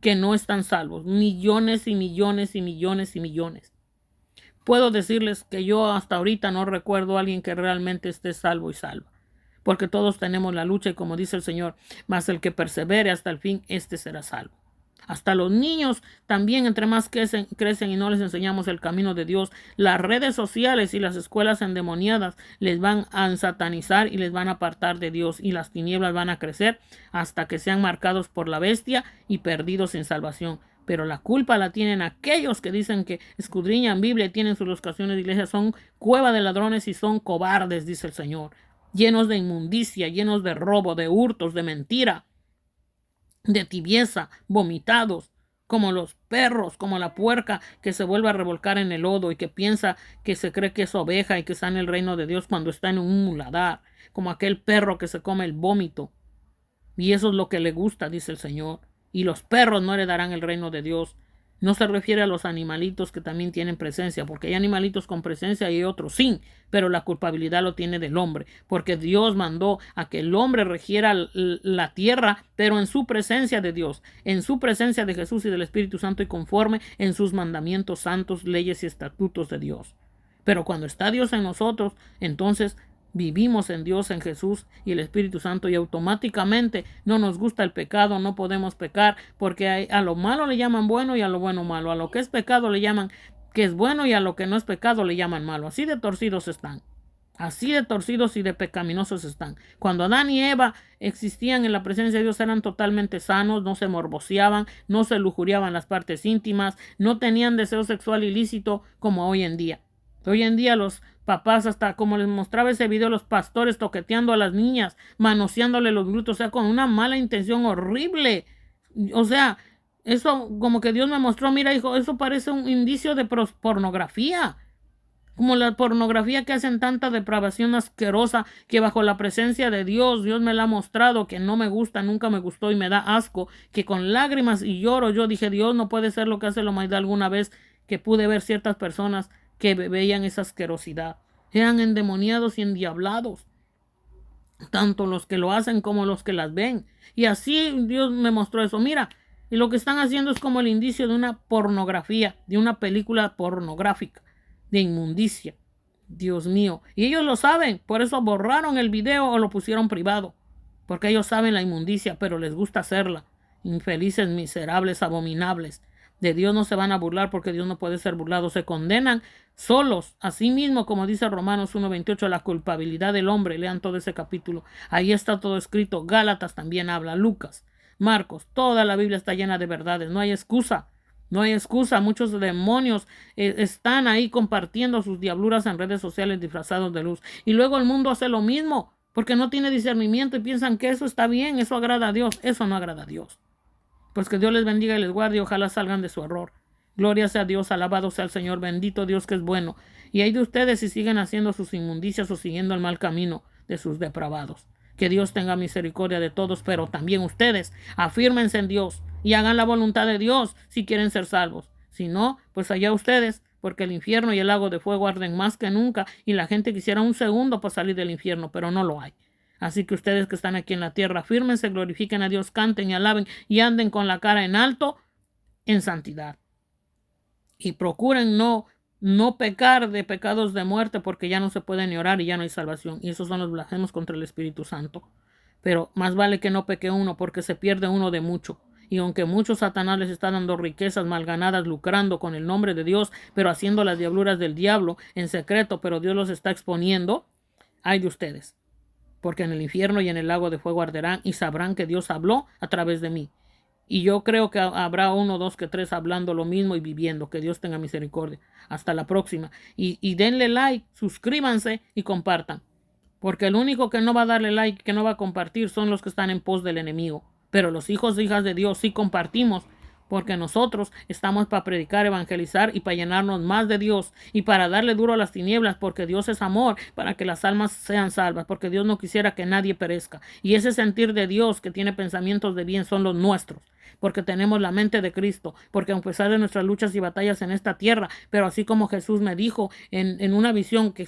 que no están salvos, millones y millones y millones y millones. Puedo decirles que yo hasta ahorita no recuerdo a alguien que realmente esté salvo y salva, porque todos tenemos la lucha y como dice el Señor, mas el que persevere hasta el fin, este será salvo. Hasta los niños también, entre más crecen y no les enseñamos el camino de Dios, las redes sociales y las escuelas endemoniadas les van a satanizar y les van a apartar de Dios y las tinieblas van a crecer hasta que sean marcados por la bestia y perdidos sin salvación. Pero la culpa la tienen aquellos que dicen que escudriñan Biblia y tienen sus locaciones de iglesia, son cueva de ladrones y son cobardes, dice el Señor, llenos de inmundicia, llenos de robo, de hurtos, de mentira, de tibieza, vomitados, como los perros, como la puerca que se vuelve a revolcar en el lodo y que piensa que se cree que es oveja y que está en el reino de Dios cuando está en un muladar, como aquel perro que se come el vómito. Y eso es lo que le gusta, dice el Señor. Y los perros no heredarán el reino de Dios. No se refiere a los animalitos que también tienen presencia, porque hay animalitos con presencia y hay otros sin, pero la culpabilidad lo tiene del hombre, porque Dios mandó a que el hombre regiera la tierra, pero en su presencia de Dios, en su presencia de Jesús y del Espíritu Santo y conforme en sus mandamientos santos, leyes y estatutos de Dios. Pero cuando está Dios en nosotros, entonces vivimos en Dios, en Jesús y el Espíritu Santo y automáticamente no nos gusta el pecado, no podemos pecar porque a lo malo le llaman bueno y a lo bueno malo. A lo que es pecado le llaman que es bueno y a lo que no es pecado le llaman malo. Así de torcidos están. Así de torcidos y de pecaminosos están. Cuando Adán y Eva existían en la presencia de Dios eran totalmente sanos, no se morboseaban, no se lujuriaban las partes íntimas, no tenían deseo sexual ilícito como hoy en día. Hoy en día los papás, hasta como les mostraba ese video, los pastores toqueteando a las niñas, manoseándole los glúteos, o sea, con una mala intención horrible. O sea, eso como que Dios me mostró, mira hijo, eso parece un indicio de pornografía. Como la pornografía que hacen tanta depravación asquerosa que bajo la presencia de Dios me la ha mostrado que no me gusta, nunca me gustó y me da asco, que con lágrimas y lloro yo dije, Dios no puede ser lo que hace la humanidad alguna vez que pude ver ciertas personas que veían esa asquerosidad. Eran endemoniados y endiablados, tanto los que lo hacen como los que las ven. Y así Dios me mostró eso. Mira, y lo que están haciendo es como el indicio de una pornografía, de una película pornográfica, de inmundicia. Dios mío. Y ellos lo saben, por eso borraron el video o lo pusieron privado. Porque ellos saben la inmundicia, pero les gusta hacerla. Infelices, miserables, abominables. De Dios no se van a burlar porque Dios no puede ser burlado. Se condenan solos, así mismo como dice Romanos 1:28, la culpabilidad del hombre. Lean todo ese capítulo. Ahí está todo escrito. Gálatas también habla, Lucas, Marcos. Toda la Biblia está llena de verdades. No hay excusa. No hay excusa. Muchos demonios están ahí compartiendo sus diabluras en redes sociales disfrazados de luz. Y luego el mundo hace lo mismo porque no tiene discernimiento y piensan que eso está bien, eso agrada a Dios. Eso no agrada a Dios. Pues que Dios les bendiga y les guarde y ojalá salgan de su error. Gloria sea a Dios, alabado sea el Señor, bendito Dios que es bueno. Y hay de ustedes si siguen haciendo sus inmundicias o siguiendo el mal camino de sus depravados. Que Dios tenga misericordia de todos, pero también ustedes afírmense en Dios y hagan la voluntad de Dios si quieren ser salvos. Si no, pues allá ustedes, porque el infierno y el lago de fuego arden más que nunca y la gente quisiera un segundo para salir del infierno, pero no lo hay. Así que ustedes que están aquí en la tierra, fírmense, glorifiquen a Dios, canten y alaben y anden con la cara en alto en santidad. Y procuren no pecar de pecados de muerte porque ya no se puede ni orar y ya no hay salvación. Y esos son los blasfemos contra el Espíritu Santo. Pero más vale que no peque uno porque se pierde uno de mucho. Y aunque muchos Satanás les está dando riquezas mal ganadas, lucrando con el nombre de Dios, pero haciendo las diabluras del diablo en secreto, pero Dios los está exponiendo, hay de ustedes. Porque en el infierno y en el lago de fuego arderán y sabrán que Dios habló a través de mí. Y yo creo que habrá 1, 2, 3 hablando lo mismo y viviendo. Que Dios tenga misericordia. Hasta la próxima. Y denle like, suscríbanse y compartan. Porque el único que no va a darle like, que no va a compartir, son los que están en pos del enemigo. Pero los hijos e hijas de Dios sí compartimos. Porque nosotros estamos para predicar, evangelizar y para llenarnos más de Dios y para darle duro a las tinieblas, porque Dios es amor, para que las almas sean salvas, porque Dios no quisiera que nadie perezca. Y ese sentir de Dios que tiene pensamientos de bien son los nuestros, porque tenemos la mente de Cristo, porque a pesar de nuestras luchas y batallas en esta tierra, pero así como Jesús me dijo en una visión que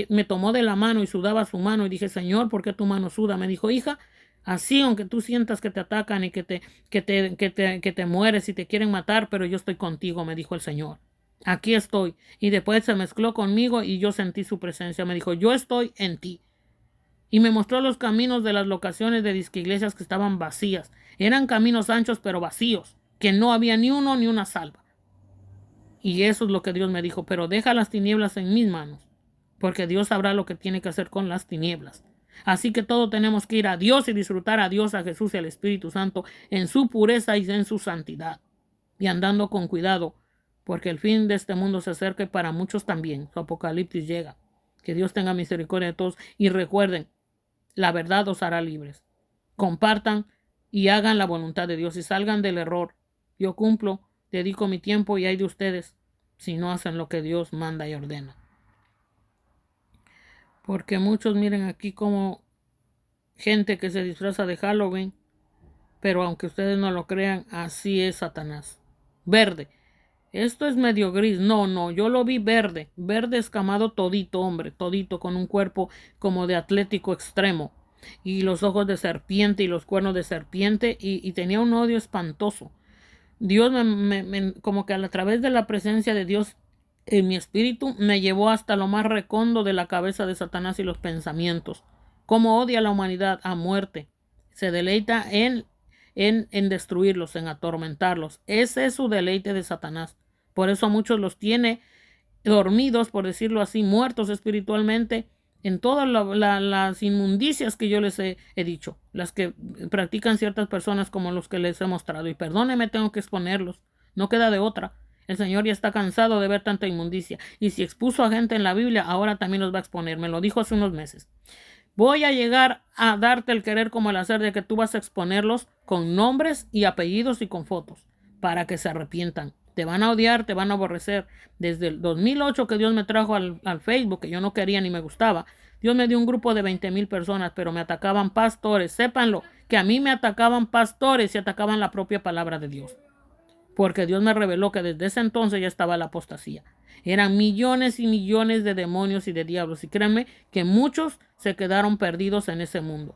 me tomó de la mano y sudaba su mano y dije, Señor, ¿por qué tu mano suda? Me dijo, hija, así, aunque tú sientas que te atacan y que te mueres y te quieren matar, pero yo estoy contigo, me dijo el Señor. Aquí estoy. Y después se mezcló conmigo y yo sentí su presencia. Me dijo, yo estoy en ti. Y me mostró los caminos de las locaciones de disque iglesias que estaban vacías. Eran caminos anchos pero vacíos, que no había ni uno ni una salva. Y eso es lo que Dios me dijo, pero deja las tinieblas en mis manos, porque Dios sabrá lo que tiene que hacer con las tinieblas. Así que todos tenemos que ir a Dios y disfrutar a Dios, a Jesús y al Espíritu Santo en su pureza y en su santidad. Y andando con cuidado, porque el fin de este mundo se acerca y para muchos también. Su apocalipsis llega. Que Dios tenga misericordia de todos. Y recuerden, la verdad os hará libres. Compartan y hagan la voluntad de Dios y salgan del error. Yo cumplo, dedico mi tiempo y hay de ustedes si no hacen lo que Dios manda y ordena. Porque muchos miren aquí como gente que se disfraza de Halloween, pero aunque ustedes no lo crean, así es Satanás. Verde. Esto es medio gris. No, yo lo vi verde. Verde escamado todito, hombre, todito, con un cuerpo como de atlético extremo. Y los ojos de serpiente y los cuernos de serpiente. Y tenía un odio espantoso. Dios como que a través de la presencia de Dios en mi espíritu me llevó hasta lo más recondo de la cabeza de Satanás y los pensamientos. Cómo odia a la humanidad a muerte. Se deleita en destruirlos, en atormentarlos. Ese es su deleite de Satanás. Por eso a muchos los tiene dormidos, por decirlo así, muertos espiritualmente, en todas las inmundicias que yo les he dicho, las que practican ciertas personas como los que les he mostrado. Y perdóneme, tengo que exponerlos. No queda de otra. El Señor ya está cansado de ver tanta inmundicia. Y si expuso a gente en la Biblia, ahora también los va a exponer. Me lo dijo hace unos meses. Voy a llegar a darte el querer como el hacer de que tú vas a exponerlos con nombres y apellidos y con fotos para que se arrepientan. Te van a odiar, te van a aborrecer. Desde el 2008 que Dios me trajo al Facebook, que yo no quería ni me gustaba, Dios me dio un grupo de 20,000 personas, pero me atacaban pastores. Sépanlo, que a mí me atacaban pastores y atacaban la propia palabra de Dios. Porque Dios me reveló que desde ese entonces ya estaba la apostasía. Eran millones y millones de demonios y de diablos. Y créanme que muchos se quedaron perdidos en ese mundo.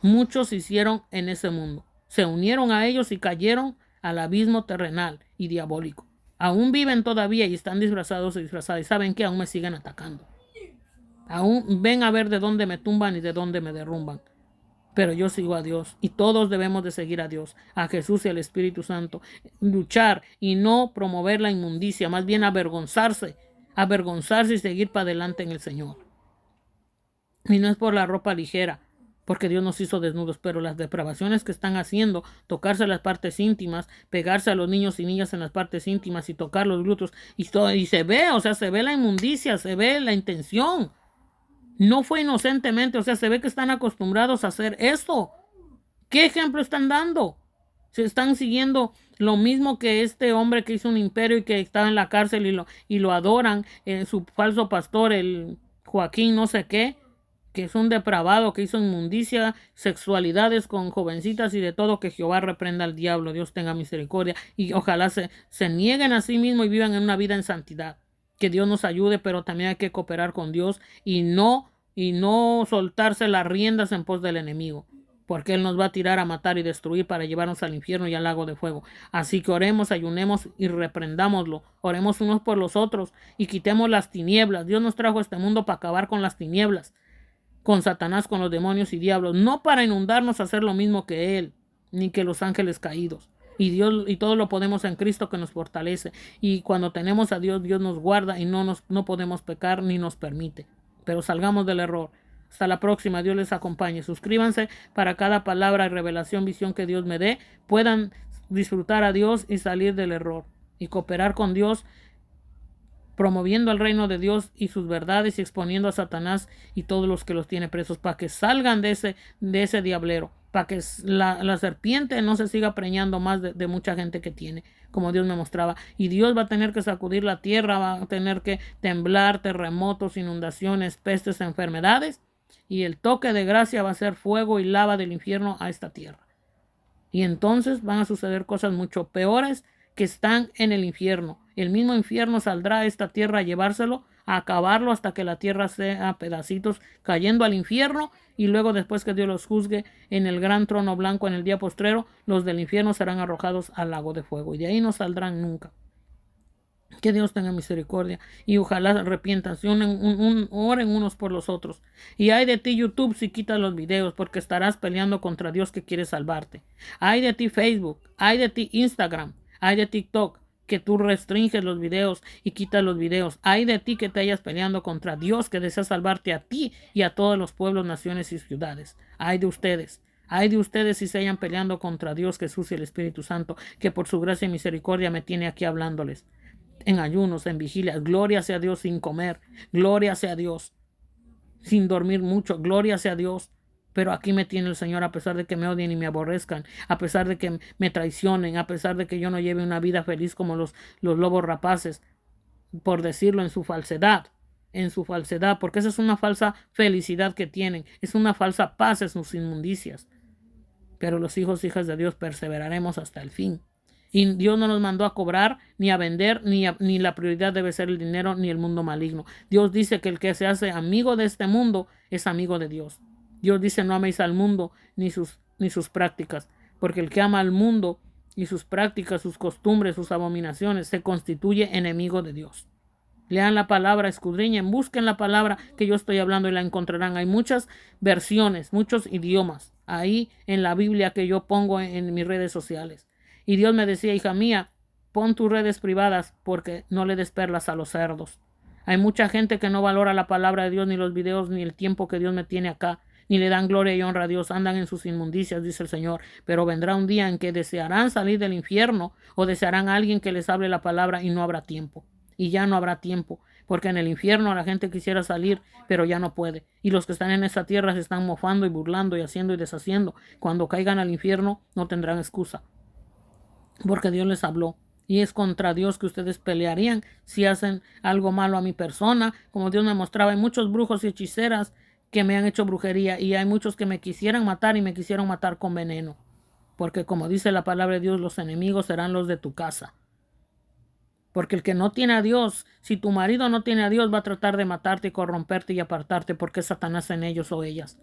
Muchos se hicieron en ese mundo. Se unieron a ellos y cayeron al abismo terrenal y diabólico. Aún viven todavía y están disfrazados y disfrazadas. Y saben que aún me siguen atacando. Aún ven a ver de dónde me tumban y de dónde me derrumban. Pero yo sigo a Dios y todos debemos de seguir a Dios, a Jesús y al Espíritu Santo. Luchar y no promover la inmundicia, más bien avergonzarse y seguir para adelante en el Señor. Y no es por la ropa ligera, porque Dios nos hizo desnudos, pero las depravaciones que están haciendo, tocarse las partes íntimas, pegarse a los niños y niñas en las partes íntimas y tocar los glúteos, y se ve, se ve la inmundicia, se ve la intención. No fue inocentemente, se ve que están acostumbrados a hacer eso. ¿Qué ejemplo están dando? Se están siguiendo lo mismo que este hombre que hizo un imperio y que estaba en la cárcel y lo adoran, su falso pastor, el Joaquín no sé qué, que es un depravado, que hizo inmundicia, sexualidades con jovencitas y de todo. Que Jehová reprenda al diablo, Dios tenga misericordia, y ojalá se nieguen a sí mismos y vivan en una vida en santidad. Que Dios nos ayude, pero también hay que cooperar con Dios y no soltarse las riendas en pos del enemigo, porque Él nos va a tirar a matar y destruir para llevarnos al infierno y al lago de fuego. Así que oremos, ayunemos y reprendámoslo. Oremos unos por los otros y quitemos las tinieblas. Dios nos trajo a este mundo para acabar con las tinieblas, con Satanás, con los demonios y diablos, no para inundarnos a hacer lo mismo que Él, ni que los ángeles caídos. Y Dios, y todo lo podemos en Cristo que nos fortalece. Y cuando tenemos a Dios, Dios nos guarda y no podemos pecar ni nos permite. Pero salgamos del error. Hasta la próxima. Dios les acompañe. Suscríbanse para cada palabra, revelación, visión que Dios me dé, puedan disfrutar a Dios y salir del error. Y cooperar con Dios, promoviendo el reino de Dios y sus verdades y exponiendo a Satanás y todos los que los tiene presos, para que salgan de ese diablero, para que la serpiente no se siga preñando más de mucha gente que tiene, como Dios me mostraba. Y Dios va a tener que sacudir la tierra, va a tener que temblar, terremotos, inundaciones, pestes, enfermedades, y el toque de gracia va a ser fuego y lava del infierno a esta tierra. Y entonces van a suceder cosas mucho peores que están en el infierno. El mismo infierno saldrá a esta tierra a llevárselo, a acabarlo hasta que la tierra sea a pedacitos, cayendo al infierno, y luego, después que Dios los juzgue en el gran trono blanco en el día postrero, los del infierno serán arrojados al lago de fuego, y de ahí no saldrán nunca. Que Dios tenga misericordia y ojalá arrepientan, oren unos por los otros. Y ay de ti, YouTube, si quitas los videos, porque estarás peleando contra Dios que quiere salvarte. Ay de ti, Facebook, ay de ti, Instagram, ay de TikTok, que tú restringes los videos y quitas los videos. Ay de ti que te hayas peleando contra Dios que desea salvarte a ti y a todos los pueblos, naciones y ciudades. Ay de ustedes. Ay de ustedes si se hayan peleando contra Dios, Jesús y el Espíritu Santo, que por su gracia y misericordia me tiene aquí hablándoles. En ayunos, en vigilias, gloria sea Dios sin comer, gloria sea Dios sin dormir mucho, gloria sea Dios. Pero aquí me tiene el Señor, a pesar de que me odien y me aborrezcan, a pesar de que me traicionen, a pesar de que yo no lleve una vida feliz como los lobos rapaces, por decirlo, en su falsedad, porque esa es una falsa felicidad que tienen, es una falsa paz en sus inmundicias. Pero los hijos e hijas de Dios perseveraremos hasta el fin. Y Dios no nos mandó a cobrar, ni a vender, ni la prioridad debe ser el dinero, ni el mundo maligno. Dios dice que el que se hace amigo de este mundo es amigo de Dios. Dios dice: no améis al mundo ni sus prácticas, porque el que ama al mundo y sus prácticas, sus costumbres, sus abominaciones, se constituye enemigo de Dios. Lean la palabra, escudriñen, busquen la palabra que yo estoy hablando y la encontrarán. Hay muchas versiones, muchos idiomas ahí en la Biblia que yo pongo en mis redes sociales. Y Dios me decía: hija mía, pon tus redes privadas porque no le des perlas a los cerdos. Hay mucha gente que no valora la palabra de Dios, ni los videos, ni el tiempo que Dios me tiene acá, ni le dan gloria y honra a Dios. Andan en sus inmundicias, dice el Señor. Pero vendrá un día en que desearán salir del infierno o desearán a alguien que les hable la palabra y no habrá tiempo. Y ya no habrá tiempo, porque en el infierno la gente quisiera salir, pero ya no puede. Y los que están en esta tierra se están mofando y burlando y haciendo y deshaciendo. Cuando caigan al infierno no tendrán excusa, porque Dios les habló. Y es contra Dios que ustedes pelearían si hacen algo malo a mi persona. Como Dios me mostraba, hay muchos brujos y hechiceras que me han hecho brujería, y hay muchos que me quisieran matar y me quisieron matar con veneno. Porque como dice la palabra de Dios, los enemigos serán los de tu casa. Porque el que no tiene a Dios, si tu marido no tiene a Dios, va a tratar de matarte y corromperte y apartarte porque es Satanás en ellos o ellas.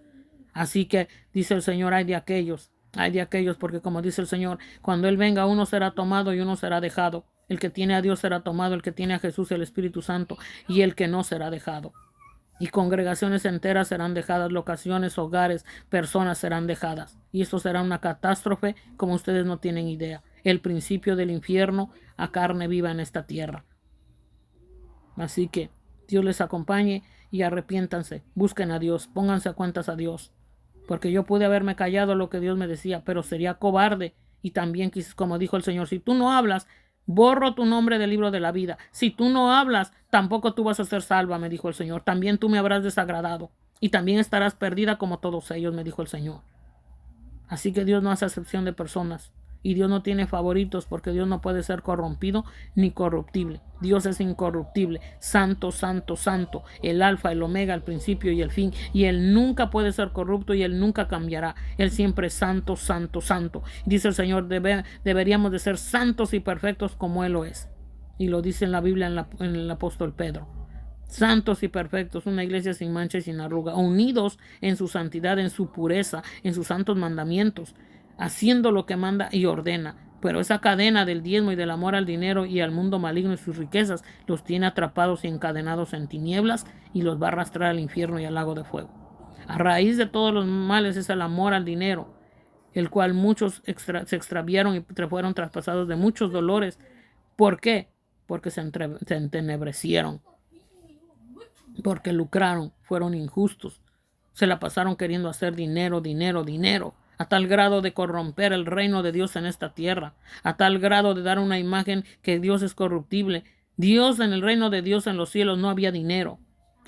Así que dice el Señor, hay de aquellos, porque como dice el Señor, cuando Él venga uno será tomado y uno será dejado. El que tiene a Dios será tomado, el que tiene a Jesús y el Espíritu Santo, y el que no será dejado. Y congregaciones enteras serán dejadas, locaciones, hogares, personas serán dejadas. Y esto será una catástrofe como ustedes no tienen idea. El principio del infierno a carne viva en esta tierra. Así que Dios les acompañe y arrepiéntanse, busquen a Dios, pónganse a cuentas a Dios. Porque yo pude haberme callado lo que Dios me decía, pero sería cobarde. Y también, como dijo el Señor, si tú no hablas, borro tu nombre del libro de la vida. Si tú no hablas, tampoco tú vas a ser salva, me dijo el Señor. También tú me habrás desagradado. Y también estarás perdida como todos ellos, me dijo el Señor. Así que Dios no hace excepción de personas. Y Dios no tiene favoritos porque Dios no puede ser corrompido ni corruptible. Dios es incorruptible, santo, santo, santo, el alfa, el omega, el principio y el fin. Y Él nunca puede ser corrupto y Él nunca cambiará. Él siempre es santo, santo, santo. Dice el Señor, deberíamos de ser santos y perfectos como Él lo es. Y lo dice en la Biblia en el apóstol Pedro. Santos y perfectos, una iglesia sin mancha y sin arruga, unidos en su santidad, en su pureza, en sus santos mandamientos, haciendo lo que manda y ordena. Pero esa cadena del diezmo y del amor al dinero y al mundo maligno y sus riquezas los tiene atrapados y encadenados en tinieblas y los va a arrastrar al infierno y al lago de fuego. A raíz de todos los males es el amor al dinero, el cual muchos se extraviaron y fueron traspasados de muchos dolores. ¿Por qué? Porque se entenebrecieron, porque lucraron, fueron injustos, se la pasaron queriendo hacer dinero, dinero, dinero, a tal grado de corromper el reino de Dios en esta tierra, a tal grado de dar una imagen que Dios es corruptible. Dios, en el reino de Dios en los cielos no había dinero.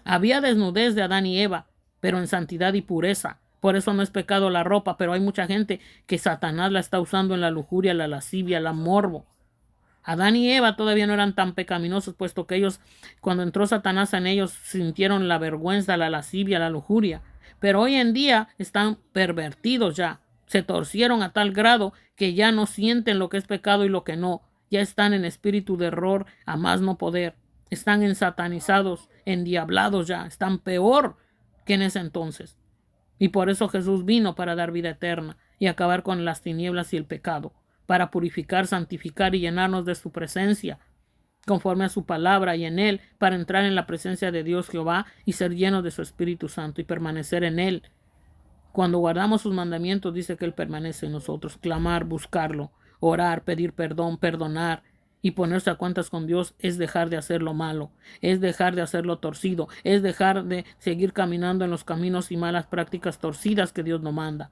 Había desnudez de Adán y Eva, pero en santidad y pureza. Por eso no es pecado la ropa, pero hay mucha gente que Satanás la está usando en la lujuria, la lascivia, la morbo. Adán y Eva todavía no eran tan pecaminosos, puesto que ellos, cuando entró Satanás en ellos, sintieron la vergüenza, la lascivia, la lujuria. Pero hoy en día están pervertidos ya. Se torcieron a tal grado que ya no sienten lo que es pecado y lo que no. Ya están en espíritu de error a más no poder. Están ensatanizados, endiablados ya. Están peor que en ese entonces. Y por eso Jesús vino para dar vida eterna y acabar con las tinieblas y el pecado, para purificar, santificar y llenarnos de su presencia, conforme a su palabra y en Él, para entrar en la presencia de Dios Jehová y ser llenos de su Espíritu Santo y permanecer en Él. Cuando guardamos sus mandamientos, dice que Él permanece en nosotros. Clamar, buscarlo, orar, pedir perdón, perdonar y ponerse a cuentas con Dios es dejar de hacer lo malo, es dejar de hacer lo torcido, es dejar de seguir caminando en los caminos y malas prácticas torcidas que Dios nos manda.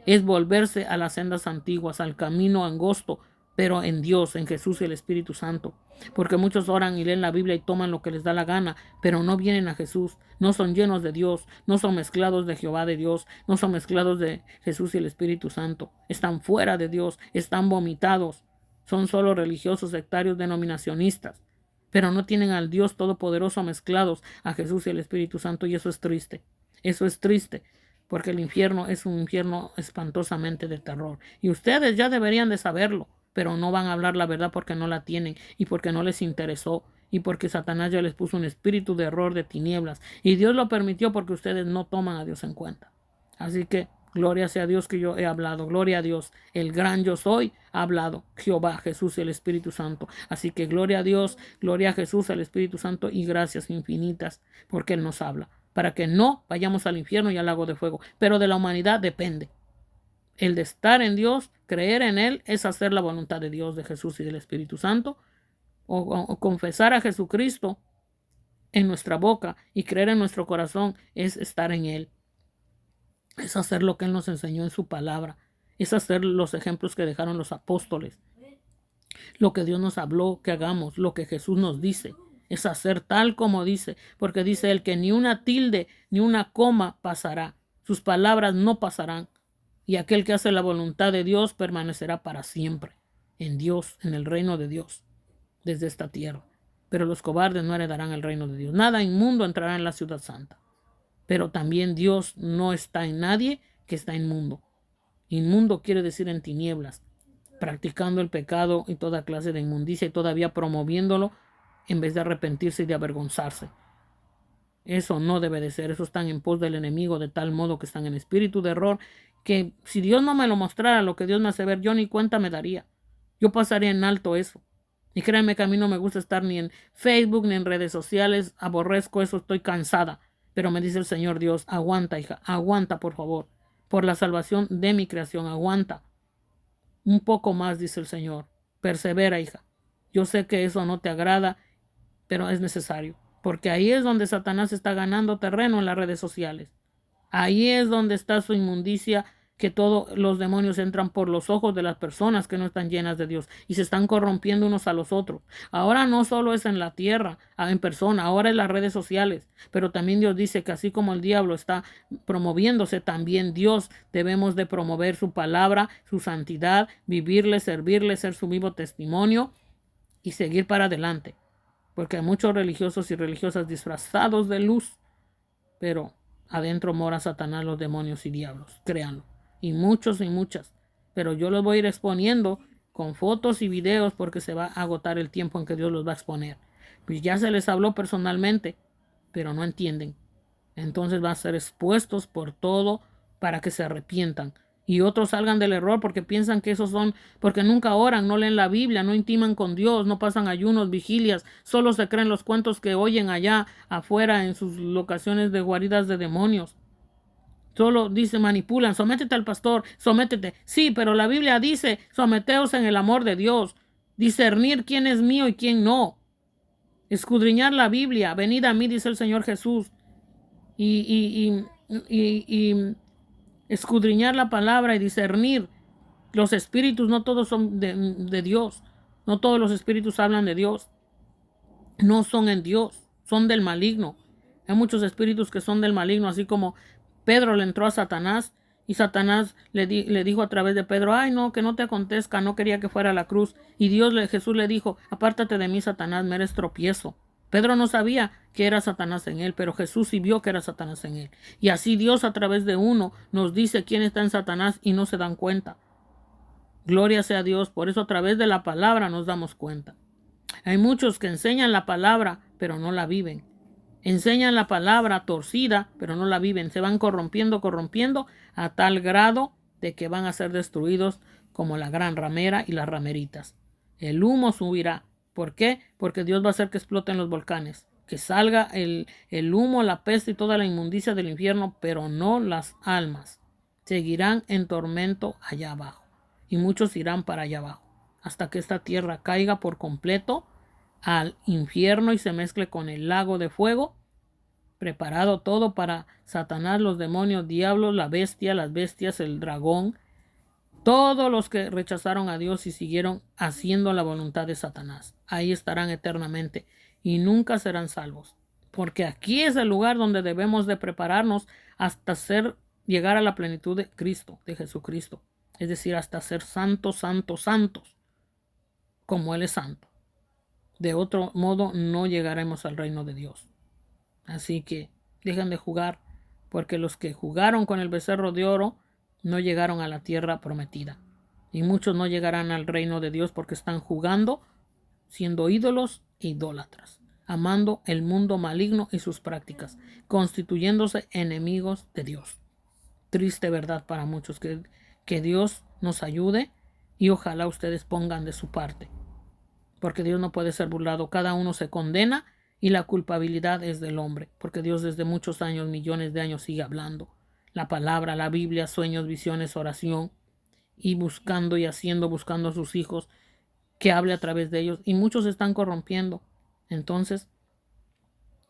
Es volverse a las sendas antiguas, al camino angosto, pero en Dios, en Jesús y el Espíritu Santo. Porque muchos oran y leen la Biblia y toman lo que les da la gana, pero no vienen a Jesús, no son llenos de Dios, no son mezclados de Jehová de Dios, no son mezclados de Jesús y el Espíritu Santo. Están fuera de Dios, están vomitados, son solo religiosos, sectarios, denominacionistas, pero no tienen al Dios Todopoderoso mezclados a Jesús y el Espíritu Santo, y eso es triste. Eso es triste, porque el infierno es un infierno espantosamente de terror. Y ustedes ya deberían de saberlo, pero no van a hablar la verdad porque no la tienen y porque no les interesó y porque Satanás ya les puso un espíritu de error, de tinieblas. Y Dios lo permitió porque ustedes no toman a Dios en cuenta. Así que gloria sea a Dios que yo he hablado. Gloria a Dios, el gran yo soy, ha hablado. Jehová, Jesús y el Espíritu Santo. Así que gloria a Dios, gloria a Jesús, al Espíritu Santo y gracias infinitas porque Él nos habla, para que no vayamos al infierno y al lago de fuego. Pero de la humanidad depende. El de estar en Dios, creer en Él, es hacer la voluntad de Dios, de Jesús y del Espíritu Santo, o confesar a Jesucristo en nuestra boca y creer en nuestro corazón, es estar en Él. Es hacer lo que Él nos enseñó en su palabra, es hacer los ejemplos que dejaron los apóstoles, lo que Dios nos habló que hagamos, lo que Jesús nos dice. Es hacer tal como dice, porque dice Él que ni una tilde ni una coma pasará. Sus palabras no pasarán. Y aquel que hace la voluntad de Dios permanecerá para siempre en Dios, en el reino de Dios, desde esta tierra. Pero los cobardes no heredarán el reino de Dios. Nada inmundo entrará en la ciudad santa. Pero también Dios no está en nadie que está inmundo. Inmundo quiere decir en tinieblas. practicando el pecado y toda clase de inmundicia y todavía promoviéndolo en vez de arrepentirse y de avergonzarse. Eso no debe de ser. Eso están en pos del enemigo de tal modo que están en espíritu de error, que si Dios no me lo mostrara lo que Dios me hace ver, yo ni cuenta me daría. Yo pasaría en alto eso. Y créanme que a mí no me gusta estar ni en Facebook ni en redes sociales. Aborrezco eso, estoy cansada. Pero me dice el Señor Dios, aguanta, hija, aguanta, por favor. Por la salvación de mi creación, aguanta. Un poco más, dice el Señor. Persevera, hija. Yo sé que eso no te agrada, pero es necesario. Porque ahí es donde Satanás está ganando terreno en las redes sociales. Ahí es donde está su inmundicia, que todos los demonios entran por los ojos de las personas que no están llenas de Dios y se están corrompiendo unos a los otros. Ahora no solo es en la tierra, en persona, ahora en las redes sociales, pero también Dios dice que así como el diablo está promoviéndose, también Dios debemos de promover su palabra, su santidad, vivirle, servirle, ser su vivo testimonio y seguir para adelante. Porque hay muchos religiosos y religiosas disfrazados de luz, pero adentro mora Satanás, los demonios y diablos, créanlo. Y muchos y muchas. Pero yo los voy a ir exponiendo con fotos y videos porque se va a agotar el tiempo en que Dios los va a exponer. Pues ya se les habló personalmente, pero no entienden. Entonces van a ser expuestos por todo para que se arrepientan. Y otros salgan del error porque piensan que esos son, porque nunca oran, no leen la Biblia, no intiman con Dios, no pasan ayunos, vigilias, solo se creen los cuentos que oyen allá afuera en sus locaciones de guaridas de demonios. Solo dice, manipulan, sométete al pastor, sométete. Sí, pero la Biblia dice, someteos en el amor de Dios, discernir quién es mío y quién no. Escudriñar la Biblia, venid a mí, dice el Señor Jesús. Y escudriñar la palabra y discernir los espíritus. No todos son de Dios, no todos los espíritus hablan de Dios, no son en Dios, son del maligno. Hay muchos espíritus que son del maligno, así como Pedro le entró a Satanás y Satanás le dijo a través de Pedro, ay no, que no te acontezca, no quería que fuera a la cruz. Y Jesús le dijo, apártate de mí, Satanás, me eres tropiezo. Pedro no sabía que era Satanás en él, pero Jesús sí vio que era Satanás en él. Y así Dios a través de uno nos dice quién está en Satanás y no se dan cuenta. Gloria sea a Dios, por eso a través de la palabra nos damos cuenta. Hay muchos que enseñan la palabra, pero no la viven. Enseñan la palabra torcida, pero no la viven. Se van corrompiendo a tal grado de que van a ser destruidos como la gran ramera y las rameritas. El humo subirá. ¿Por qué? Porque Dios va a hacer que exploten los volcanes, que salga el humo, la peste y toda la inmundicia del infierno, pero no las almas. Seguirán en tormento allá abajo y muchos irán para allá abajo hasta que esta tierra caiga por completo al infierno y se mezcle con el lago de fuego, preparado todo para Satanás, los demonios, diablos, la bestia, las bestias, el dragón, todos los que rechazaron a Dios y siguieron haciendo la voluntad de Satanás. Ahí estarán eternamente y nunca serán salvos. Porque aquí es el lugar donde debemos de prepararnos hasta llegar a la plenitud de Cristo, de Jesucristo. Es decir, hasta ser santos, santos, santos, como Él es santo. De otro modo no llegaremos al reino de Dios. Así que dejen de jugar, porque los que jugaron con el becerro de oro no llegaron a la tierra prometida. Y muchos no llegarán al reino de Dios porque están jugando, siendo ídolos e idólatras, amando el mundo maligno y sus prácticas, constituyéndose enemigos de Dios. Triste verdad para muchos. Que Dios nos ayude y ojalá ustedes pongan de su parte. Porque Dios no puede ser burlado. Cada uno se condena y la culpabilidad es del hombre. Porque Dios desde muchos años, millones de años sigue hablando. La palabra, la Biblia, sueños, visiones, oración. Y buscando y haciendo, buscando a sus hijos que hable a través de ellos. Y muchos se están corrompiendo. Entonces,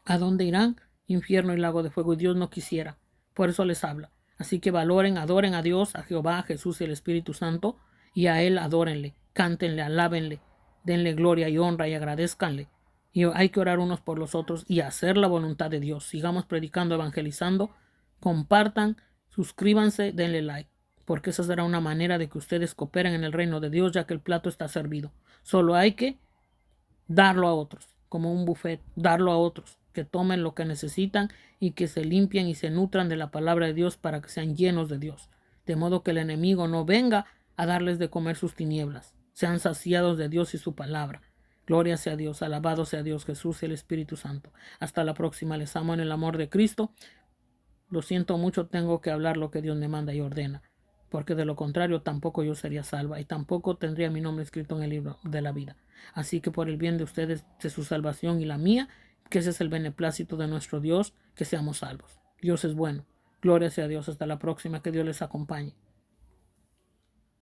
¿a dónde irán? Infierno y lago de fuego. Y Dios no quisiera. Por eso les habla. Así que valoren, adoren a Dios, a Jehová, a Jesús y al Espíritu Santo. Y a Él adórenle, cántenle, alábenle. Denle gloria y honra y agradezcanle. Y hay que orar unos por los otros y hacer la voluntad de Dios. Sigamos predicando, evangelizando. Compartan, suscríbanse, denle like. Porque esa será una manera de que ustedes cooperen en el reino de Dios, ya que el plato está servido. Solo hay que darlo a otros, como un buffet, darlo a otros, que tomen lo que necesitan y que se limpien y se nutran de la palabra de Dios para que sean llenos de Dios. De modo que el enemigo no venga a darles de comer sus tinieblas. Sean saciados de Dios y su palabra. Gloria sea a Dios, alabado sea Dios, Jesús y el Espíritu Santo. Hasta la próxima, les amo en el amor de Cristo. Lo siento mucho, tengo que hablar lo que Dios me manda y ordena, porque de lo contrario tampoco yo sería salva y tampoco tendría mi nombre escrito en el libro de la vida. Así que por el bien de ustedes, de su salvación y la mía, que ese es el beneplácito de nuestro Dios, que seamos salvos. Dios es bueno. Gloria sea a Dios. Hasta la próxima. Que Dios les acompañe.